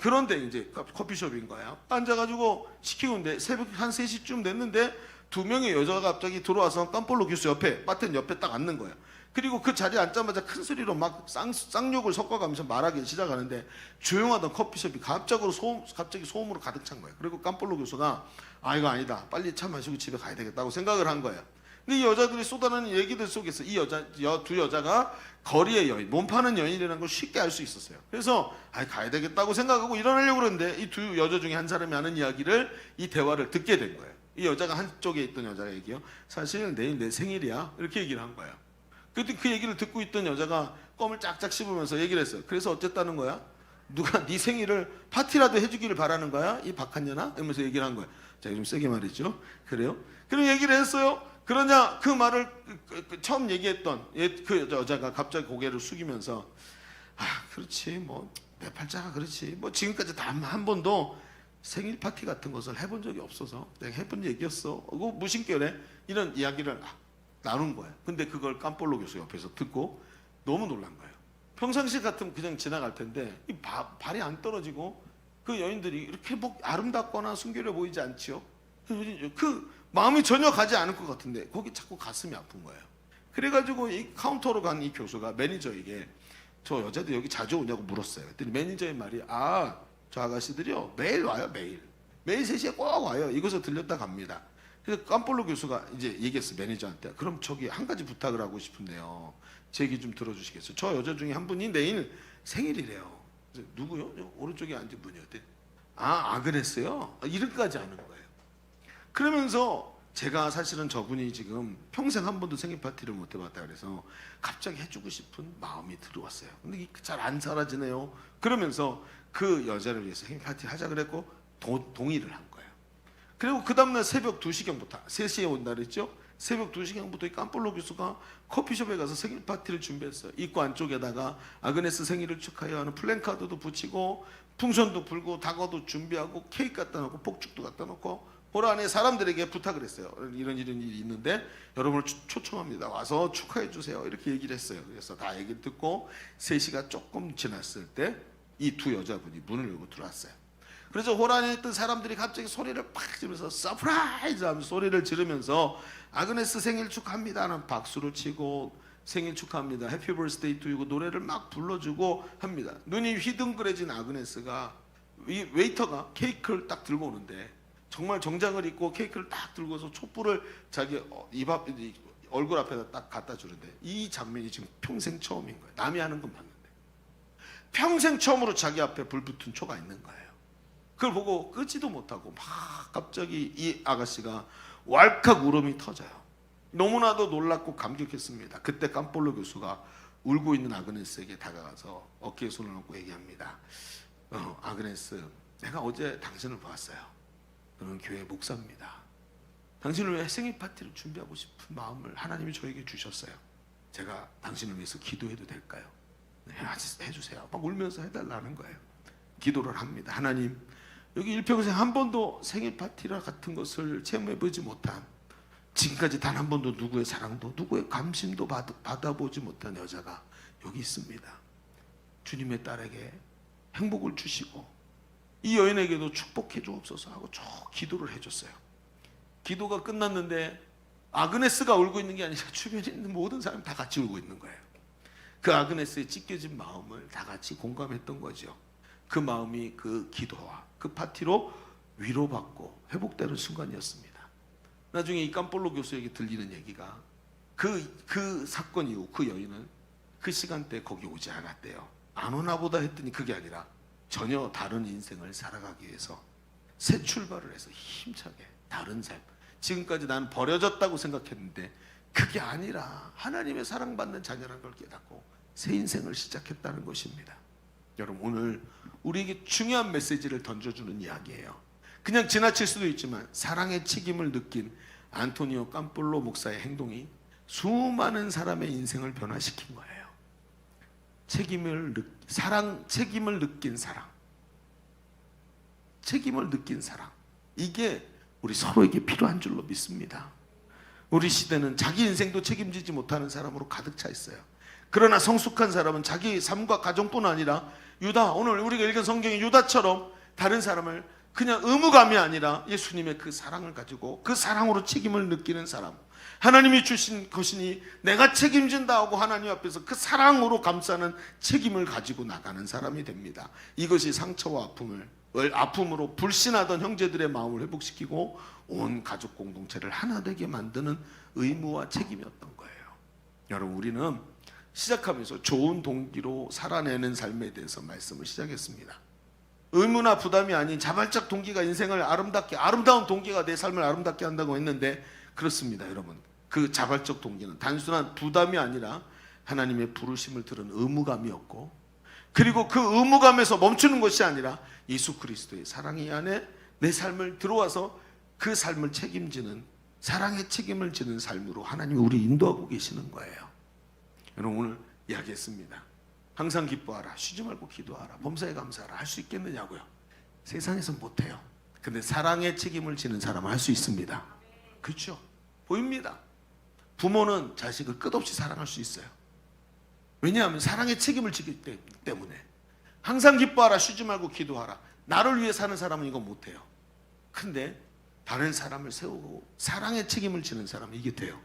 그런데 이제 커피숍인 거야. 앉아가지고 시키고 있는데 새벽 한 3시쯤 됐는데 2명의 여자가 갑자기 들어와서 깜폴로 교수 옆에 바텐 옆에 딱 앉는 거예요. 그리고 그 자리에 앉자마자 큰 소리로 막 쌍욕을 섞어가면서 말하기 시작하는데 조용하던 커피숍이 갑자기 소음으로 가득 찬 거예요. 그리고 깜폴로 교수가 아 이거 아니다 빨리 차 마시고 집에 가야 되겠다고 생각을 한 거예요. 근데 이 여자들이 쏟아내는 얘기들 속에서 두 여자가 거리의 여인, 몸 파는 여인이라는 걸 쉽게 알 수 있었어요. 그래서 가야 되겠다고 생각하고 일어나려고 그러는데 이 두 여자 중에 한 사람이 하는 이야기를 이 대화를 듣게 된 거예요. 이 여자가 한쪽에 있던 여자가 얘기해요. 사실 내일 내 생일이야 이렇게 얘기를 한 거예요. 그때 그 얘기를 듣고 있던 여자가 껌을 짝짝 씹으면서 얘기를 했어요. 그래서 어쨌다는 거야? 누가 네 생일을 파티라도 해주기를 바라는 거야? 이 박한년아? 이러면서 얘기를 한 거야. 제가 좀 세게 말했죠. 그래요? 그런 얘기를 했어요. 그러냐 그 말을 처음 얘기했던 그 여자가 갑자기 고개를 숙이면서 그렇지 뭐 내 팔자가 그렇지 뭐 지금까지 단 한 번도 생일 파티 같은 것을 해본 적이 없어서 내가 해본 얘기였어. 그 무심결에 이런 이야기를 나눈 거예요. 근데 그걸 깜폴로 교수 옆에서 듣고 너무 놀란 거예요. 평상시 같으면 그냥 지나갈 텐데 이 발이 안 떨어지고 그 여인들이 이렇게 뭐 아름답거나 순결해 보이지 않지요. 그 마음이 전혀 가지 않을 것 같은데 거기 자꾸 가슴이 아픈 거예요. 그래가지고 이 카운터로 간 이 교수가 매니저에게 저 여자들 여기 자주 오냐고 물었어요. 그랬더니 매니저의 말이 저 아가씨들이요 매일 와요. 매일 3시에 꼭 와요. 이곳에 들렸다 갑니다. 그래서 깜폴로 교수가 이제 얘기했어 매니저한테. 그럼 저기 한 가지 부탁을 하고 싶은데요. 제 얘기 좀 들어주시겠어요? 저 여자 중에 한 분이 내일 생일이래요. 그래서 누구요? 오른쪽에 앉은 분이요. 아그네스요? 이름까지 아는 거예요. 그러면서 제가 사실은 저분이 지금 평생 한 번도 생일 파티를 못 해봤다 그래서 갑자기 해주고 싶은 마음이 들어왔어요. 근데 잘 안 사라지네요. 그러면서 그 여자를 위해서 생일 파티 하자 그랬고 동의를 한 거예요. 그리고 그 다음날 새벽 2시경부터 3시에 온다 그랬죠. 새벽 2시경부터 이 깜폴로 교수가 커피숍에 가서 생일 파티를 준비했어요. 입구 안쪽에다가 아그네스 생일을 축하해요 하는 플랜카드도 붙이고 풍선도 불고 다과도 준비하고 케이크 갖다 놓고 폭죽도 갖다 놓고 홀 안에 사람들에게 부탁을 했어요. 이런 일이 있는데 여러분을 초청합니다. 와서 축하해 주세요. 이렇게 얘기를 했어요. 그래서 다 얘기를 듣고 3시가 조금 지났을 때 이 두 여자분이 문을 열고 들어왔어요. 그래서 홀 안에 있던 사람들이 갑자기 소리를 팍 지르면서 서프라이즈 하면서 소리를 지르면서 아그네스 생일 축하합니다 하는 박수를 치고 생일 축하합니다 해피 버스데이 투 유 노래를 막 불러주고 합니다. 눈이 휘둥그레진 아그네스가 이 웨이터가 케이크를 딱 들고 오는데 정말 정장을 입고 케이크를 딱 들고서 촛불을 자기 얼굴 앞에다 딱 갖다 주는데 이 장면이 지금 평생 처음인 거예요. 남이 하는 건 봤는데 평생 처음으로 자기 앞에 불 붙은 초가 있는 거예요. 그걸 보고 끄지도 못하고 막 갑자기 이 아가씨가 왈칵 울음이 터져요. 너무나도 놀랍고 감격했습니다. 그때 깜폴로 교수가 울고 있는 아그네스에게 다가가서 어깨에 손을 얹고 얘기합니다. 아그네스, 내가 어제 당신을 보았어요. 너는 교회 목사입니다. 당신을 위해 생일 파티를 준비하고 싶은 마음을 하나님이 저에게 주셨어요. 제가 당신을 위해서 기도해도 될까요? 네, 해주세요. 막 울면서 해달라는 거예요. 기도를 합니다. 하나님, 여기 일평생 한 번도 생일 파티라 같은 것을 체험해보지 못한, 지금까지 단 한 번도 누구의 사랑도 누구의 감심도 받아보지 못한 여자가 여기 있습니다. 주님의 딸에게 행복을 주시고 이 여인에게도 축복해 주옵소서 하고 쭉 기도를 해줬어요. 기도가 끝났는데 아그네스가 울고 있는 게 아니라 주변에 있는 모든 사람이 다 같이 울고 있는 거예요. 그 아그네스의 찢겨진 마음을 다 같이 공감했던 거죠. 그 마음이 그 기도와 그 파티로 위로받고 회복되는 순간이었습니다. 나중에 이 깜폴로 교수에게 들리는 얘기가 그 사건 이후 그 여인은 그 시간대에 거기 오지 않았대요. 안 오나 보다 했더니 그게 아니라 전혀 다른 인생을 살아가기 위해서 새 출발을 해서 힘차게 다른 삶, 지금까지 나는 버려졌다고 생각했는데 그게 아니라 하나님의 사랑받는 자녀라는 걸 깨닫고 새 인생을 시작했다는 것입니다. 여러분, 오늘 우리에게 중요한 메시지를 던져주는 이야기예요. 그냥 지나칠 수도 있지만 사랑의 책임을 느낀 안토니오 깜폴로 목사의 행동이 수많은 사람의 인생을 변화시킨 거예요. 책임을 느낀 사랑, 책임을 느낀 사랑, 이게 우리 서로에게 필요한 줄로 믿습니다. 우리 시대는 자기 인생도 책임지지 못하는 사람으로 가득 차 있어요. 그러나 성숙한 사람은 자기 삶과 가정뿐 아니라 유다, 오늘 우리가 읽은 성경의 유다처럼 다른 사람을 그냥 의무감이 아니라 예수님의 그 사랑을 가지고 그 사랑으로 책임을 느끼는 사람, 하나님이 주신 것이니 내가 책임진다 하고 하나님 앞에서 그 사랑으로 감싸는 책임을 가지고 나가는 사람이 됩니다. 이것이 상처와 아픔으로 불신하던 형제들의 마음을 회복시키고 온 가족 공동체를 하나 되게 만드는 의무와 책임이었던 거예요. 여러분, 우리는 시작하면서 좋은 동기로 살아내는 삶에 대해서 말씀을 시작했습니다. 의무나 부담이 아닌 자발적 동기가 인생을 아름다운 동기가 내 삶을 아름답게 한다고 했는데, 그렇습니다. 여러분, 그 자발적 동기는 단순한 부담이 아니라 하나님의 부르심을 들은 의무감이었고, 그리고 그 의무감에서 멈추는 것이 아니라 예수 그리스도의 사랑이 안에 내 삶을 들어와서 그 삶을 책임지는, 사랑의 책임을 지는 삶으로 하나님이 우리 인도하고 계시는 거예요. 여러분, 오늘 이야기했습니다. 항상 기뻐하라, 쉬지 말고 기도하라, 범사에 감사하라. 할 수 있겠느냐고요? 세상에서 못해요. 근데 사랑의 책임을 지는 사람은 할 수 있습니다. 그렇죠? 보입니다. 부모는 자식을 끝없이 사랑할 수 있어요. 왜냐하면 사랑의 책임을 지기 때문에. 항상 기뻐하라, 쉬지 말고 기도하라. 나를 위해 사는 사람은 이거 못해요. 근데 다른 사람을 세우고 사랑의 책임을 지는 사람은 이게 돼요.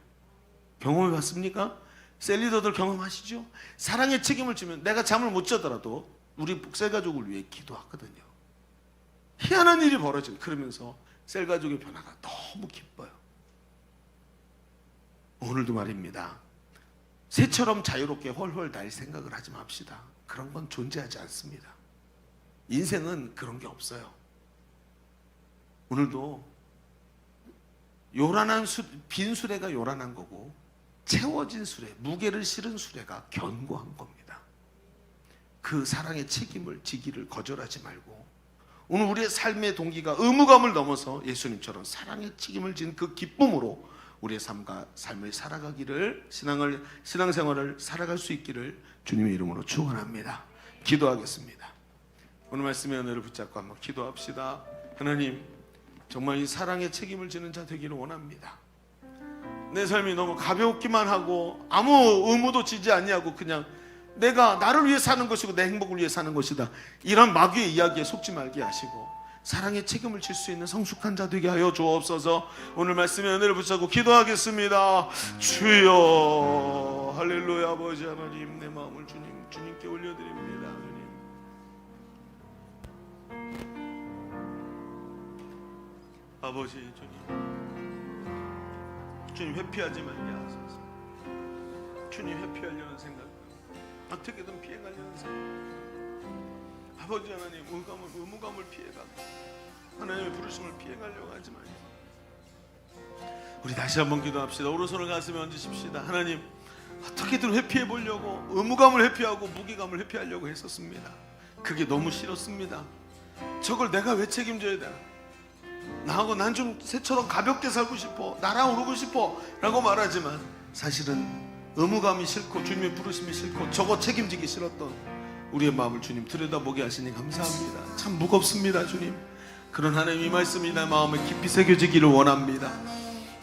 경험해 봤습니까? 셀리더들 경험하시죠? 사랑의 책임을 지면 내가 잠을 못 자더라도 우리 셀가족을 위해 기도하거든요. 희한한 일이 벌어져요. 그러면서 셀가족의 변화가 너무 기뻐요. 오늘도 말입니다. 새처럼 자유롭게 헐헐 날 생각을 하지 맙시다. 그런 건 존재하지 않습니다. 인생은 그런 게 없어요. 오늘도 빈 수레가 요란한 거고, 채워진 수레, 무게를 실은 수레가 견고한 겁니다. 그 사랑의 책임을 지기를 거절하지 말고, 오늘 우리의 삶의 동기가 의무감을 넘어서 예수님처럼 사랑의 책임을 진 그 기쁨으로 우리의 삶을 살아가기를, 신앙생활을 살아갈 수 있기를 주님의 이름으로 축원합니다. 기도하겠습니다. 오늘 말씀의 은혜를 붙잡고 한번 기도합시다. 하나님, 정말 이 사랑의 책임을 지는 자 되기를 원합니다. 내 삶이 너무 가볍기만 하고 아무 의무도 지지 아니하고 그냥 내가 나를 위해 사는 것이고 내 행복을 위해 사는 것이다, 이런 마귀의 이야기에 속지 말게 하시고 사랑의 책임을 질 수 있는 성숙한 자 되게 하여 주옵소서. 오늘 말씀의 은혜를 붙잡고 기도하겠습니다. 주여, 할렐루야. 아버지 하나님, 내 마음을 주님께 올려드립니다. 주님, 아버지, 주님 회피하지 말게 하소서. 주님 회피하려는 생각, 어떻게든 피해가려는 생각, 아버지 하나님, 의무감을 피해가고 하나님의 부르심을 피해가려고 하지 마세요. 우리 다시 한번 기도합시다. 오른손을 가슴에 얹으십시다. 하나님, 어떻게든 회피해 보려고 의무감을 회피하고 무게감을 회피하려고 했었습니다. 그게 너무 싫었습니다. 저걸 내가 왜 책임져야 되나? 나하고 난 좀 새처럼 가볍게 살고 싶어, 날아오르고 싶어 라고 말하지만 사실은 의무감이 싫고 주님의 부르심이 싫고 저거 책임지기 싫었던 우리의 마음을 주님 들여다보게 하시니 감사합니다. 참 무겁습니다. 주님, 그런 하나님 이 말씀이 내 마음에 깊이 새겨지기를 원합니다.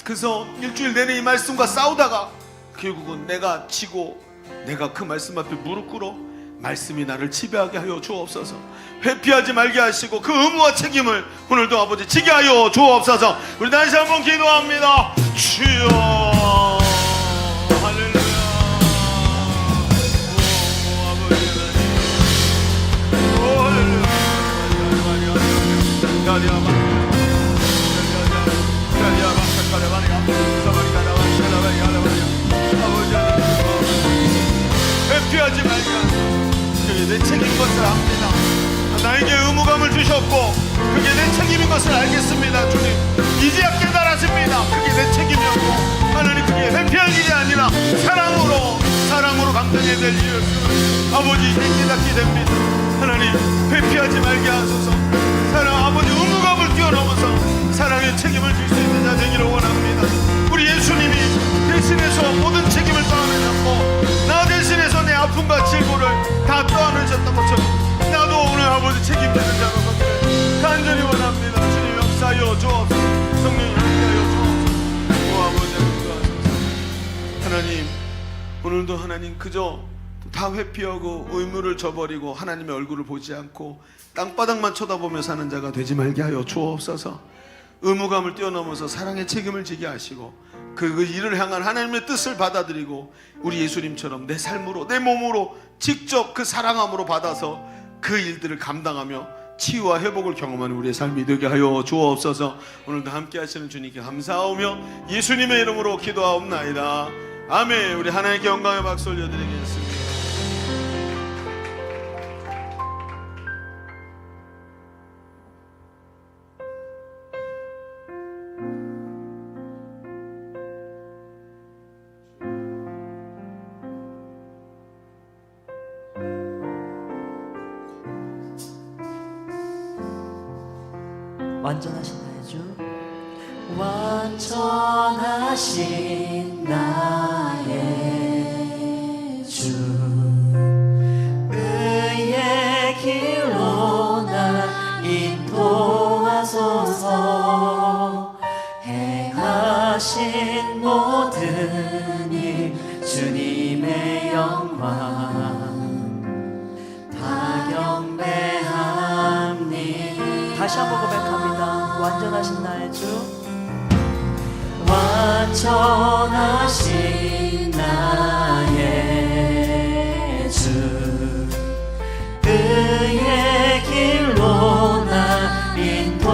그래서 일주일 내내 이 말씀과 싸우다가 결국은 내가 지고 내가 그 말씀 앞에 무릎 꿇어 말씀이 나를 지배하게 하여 주옵소서. 회피하지 말게 하시고 그 의무와 책임을 오늘도 아버지 지게 하여 주옵소서. 우리 다시 한번 기도합니다. 주여, 할렐루야. 오 아버지 하나님, 오 할렐루야. 회피하지 말게 하소서. 그게 내 책임인 것을 압니다. 나에게 의무감을 주셨고 그게 내 책임인 것을 알겠습니다. 주님, 이제야 깨달아집니다. 그게 내 책임이었고 하나님, 그게 회피할 일이 아니라 사랑으로 감당해야 될 일이었습니다. 됩니다. 하나님 회피하지 말게 하소서. 사랑 아버지 의무감을 뛰어넘어서 사랑의 책임을 질 수 있는 자 되기를 원합니다. 우리 예수님이 대신해서 모든 책임을 떠안으셨고 나 대신해서 내 아픔과 질고를 다 떠안으셨던 것처럼 나도 오늘 아버지 책임지는 자로 서기를 간절히 원합니다. 주님 역사하여 주옵소서. 성령님 함께하여 주옵소서. 오 아버지 인도하소서. 하나님 오늘도 하나님 그저 다 회피하고 의무를 저버리고 하나님의 얼굴을 보지 않고 땅바닥만 쳐다보며 사는 자가 되지 말게 하여 주옵소서. 의무감을 뛰어넘어서 사랑의 책임을 지게 하시고 그 일을 향한 하나님의 뜻을 받아들이고 우리 예수님처럼 내 삶으로 내 몸으로 직접 그 사랑함으로 받아서 그 일들을 감당하며 치유와 회복을 경험하는 우리의 삶이 되게 하여 주옵소서. 오늘도 함께 하시는 주님께 감사하며 예수님의 이름으로 기도하옵나이다. 아멘. 우리 하나님께 영광의 박수 올려드리겠습니다. 완전하신 나의 주, 완전하신 나의 주 의의 길로 나 인도하소서. 행하신 모든 일 주님의 영광 다 경배합니다. 다시 한번 고백합니다. 완전하신 나의 주, 완전하신 나의 주 의의 길로 나 인도하소서.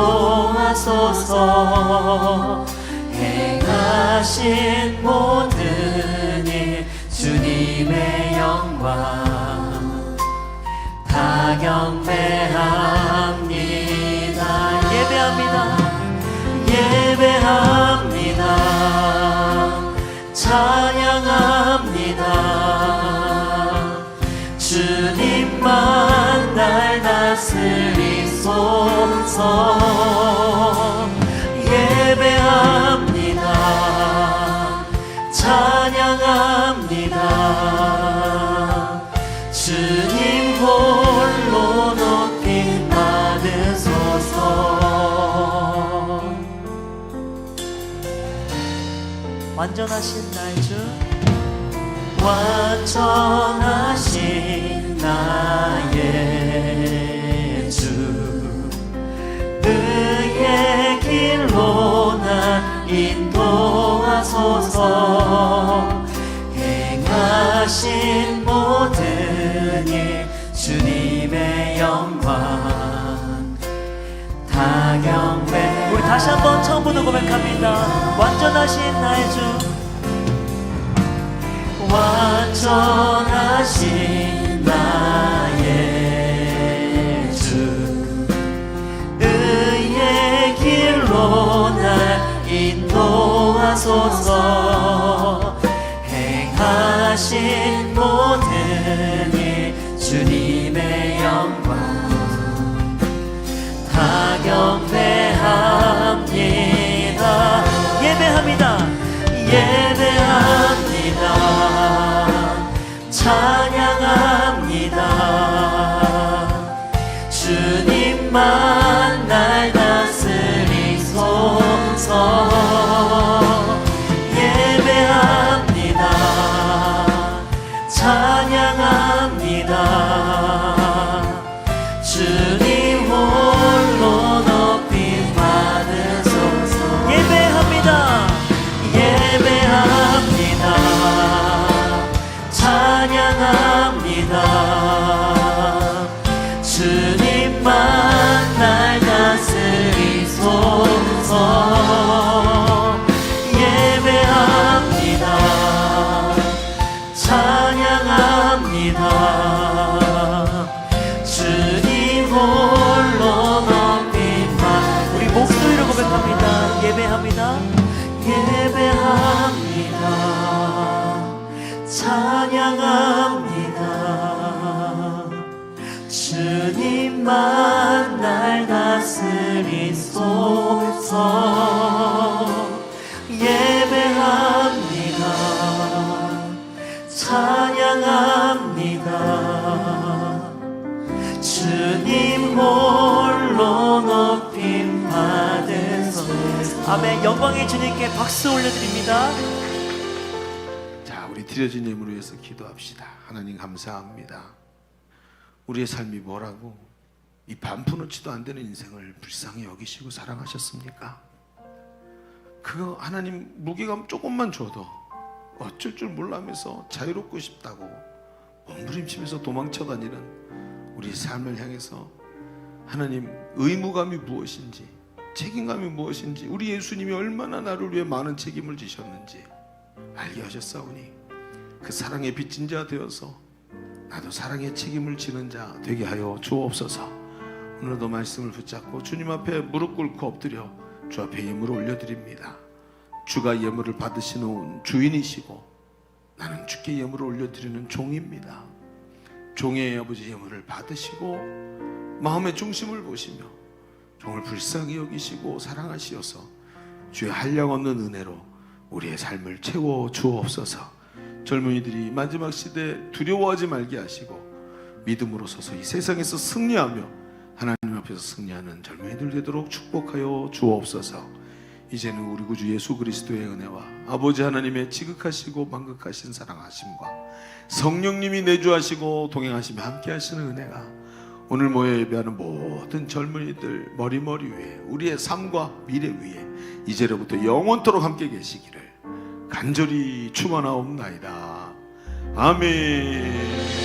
행하신 모든 일 주님의 영광 다 경배합니다. 예배합니다. 예배합니다. 찬양합니다. 주님만 날 다스리소서. 예배합니다. 찬양합니다. 주님 홀로 높임 받으소서. 완전하신 나의 주, 완전하신 나의 주 의의 길로 나 인도하소서. 행하신 모든 일 주님의 영광 다 경배. 우리 다시 한번 처음부터 고백합니다. 완전하신 나의 주, 완전하신 나의 주 의의 길로 날 인도하소서. 행하신 모든 일 주님의 영광 다 경배합니다. 예배합니다. 예배합니다. 찬양합니다. 주님만 날 다스리소서. 예배합니다. 찬양합니다. 주님 홀로 높임 받으소서. 예배합니다. 예배합니다. 찬양합니다. 주님만 날 다스리소서. 예배합니다. 찬양합니다. 주님 홀로 높임 받으소서. 우리 목소리로 고백합니다. 예배합니다. 예배합니다. 찬양합니다. 주님만 날 다스리소서. 예배합니다. 찬양합니다. 주님 홀로 높임 받으소서. 아멘. 영광의 주님께 박수 올려드립니다. 자, 우리 드려진 예물을 위해서 기도합시다. 하나님 감사합니다. 우리의 삶이 뭐라고 이 반푼어치도 안 되는 인생을 불쌍히 여기시고 사랑하셨습니까? 그거 하나님 무게감 조금만 줘도 어쩔 줄 몰라면서 자유롭고 싶다고 몸부림치면서 도망쳐 다니는 우리 삶을 향해서 하나님 의무감이 무엇인지, 책임감이 무엇인지, 우리 예수님이 얼마나 나를 위해 많은 책임을 지셨는지 알게 하셨사오니 그 사랑의 빚진 자 되어서 나도 사랑의 책임을 지는 자 되게 하여 주옵소서. 오늘도 말씀을 붙잡고 주님 앞에 무릎 꿇고 엎드려 주 앞에 예물을 올려드립니다. 주가 예물을 받으시는 주인이시고 나는 주께 예물을 올려드리는 종입니다. 종의 아버지 예물을 받으시고 마음의 중심을 보시며 종을 불쌍히 여기시고 사랑하시어서 주의 한량없는 은혜로 우리의 삶을 채워 주옵소서. 젊은이들이 마지막 시대에 두려워하지 말게 하시고 믿음으로 서서 이 세상에서 승리하며 하나님 앞에서 승리하는 젊은이들 되도록 축복하여 주옵소서. 이제는 우리 구주 예수 그리스도의 은혜와 아버지 하나님의 지극하시고 만극하신 사랑하심과 성령님이 내주하시고 동행하시며 함께하시는 은혜가 오늘 모여 예배하는 모든 젊은이들 머리 위에 우리의 삶과 미래 위에 이제로부터 영원토록 함께 계시기를 간절히 축원하옵나이다. 아멘.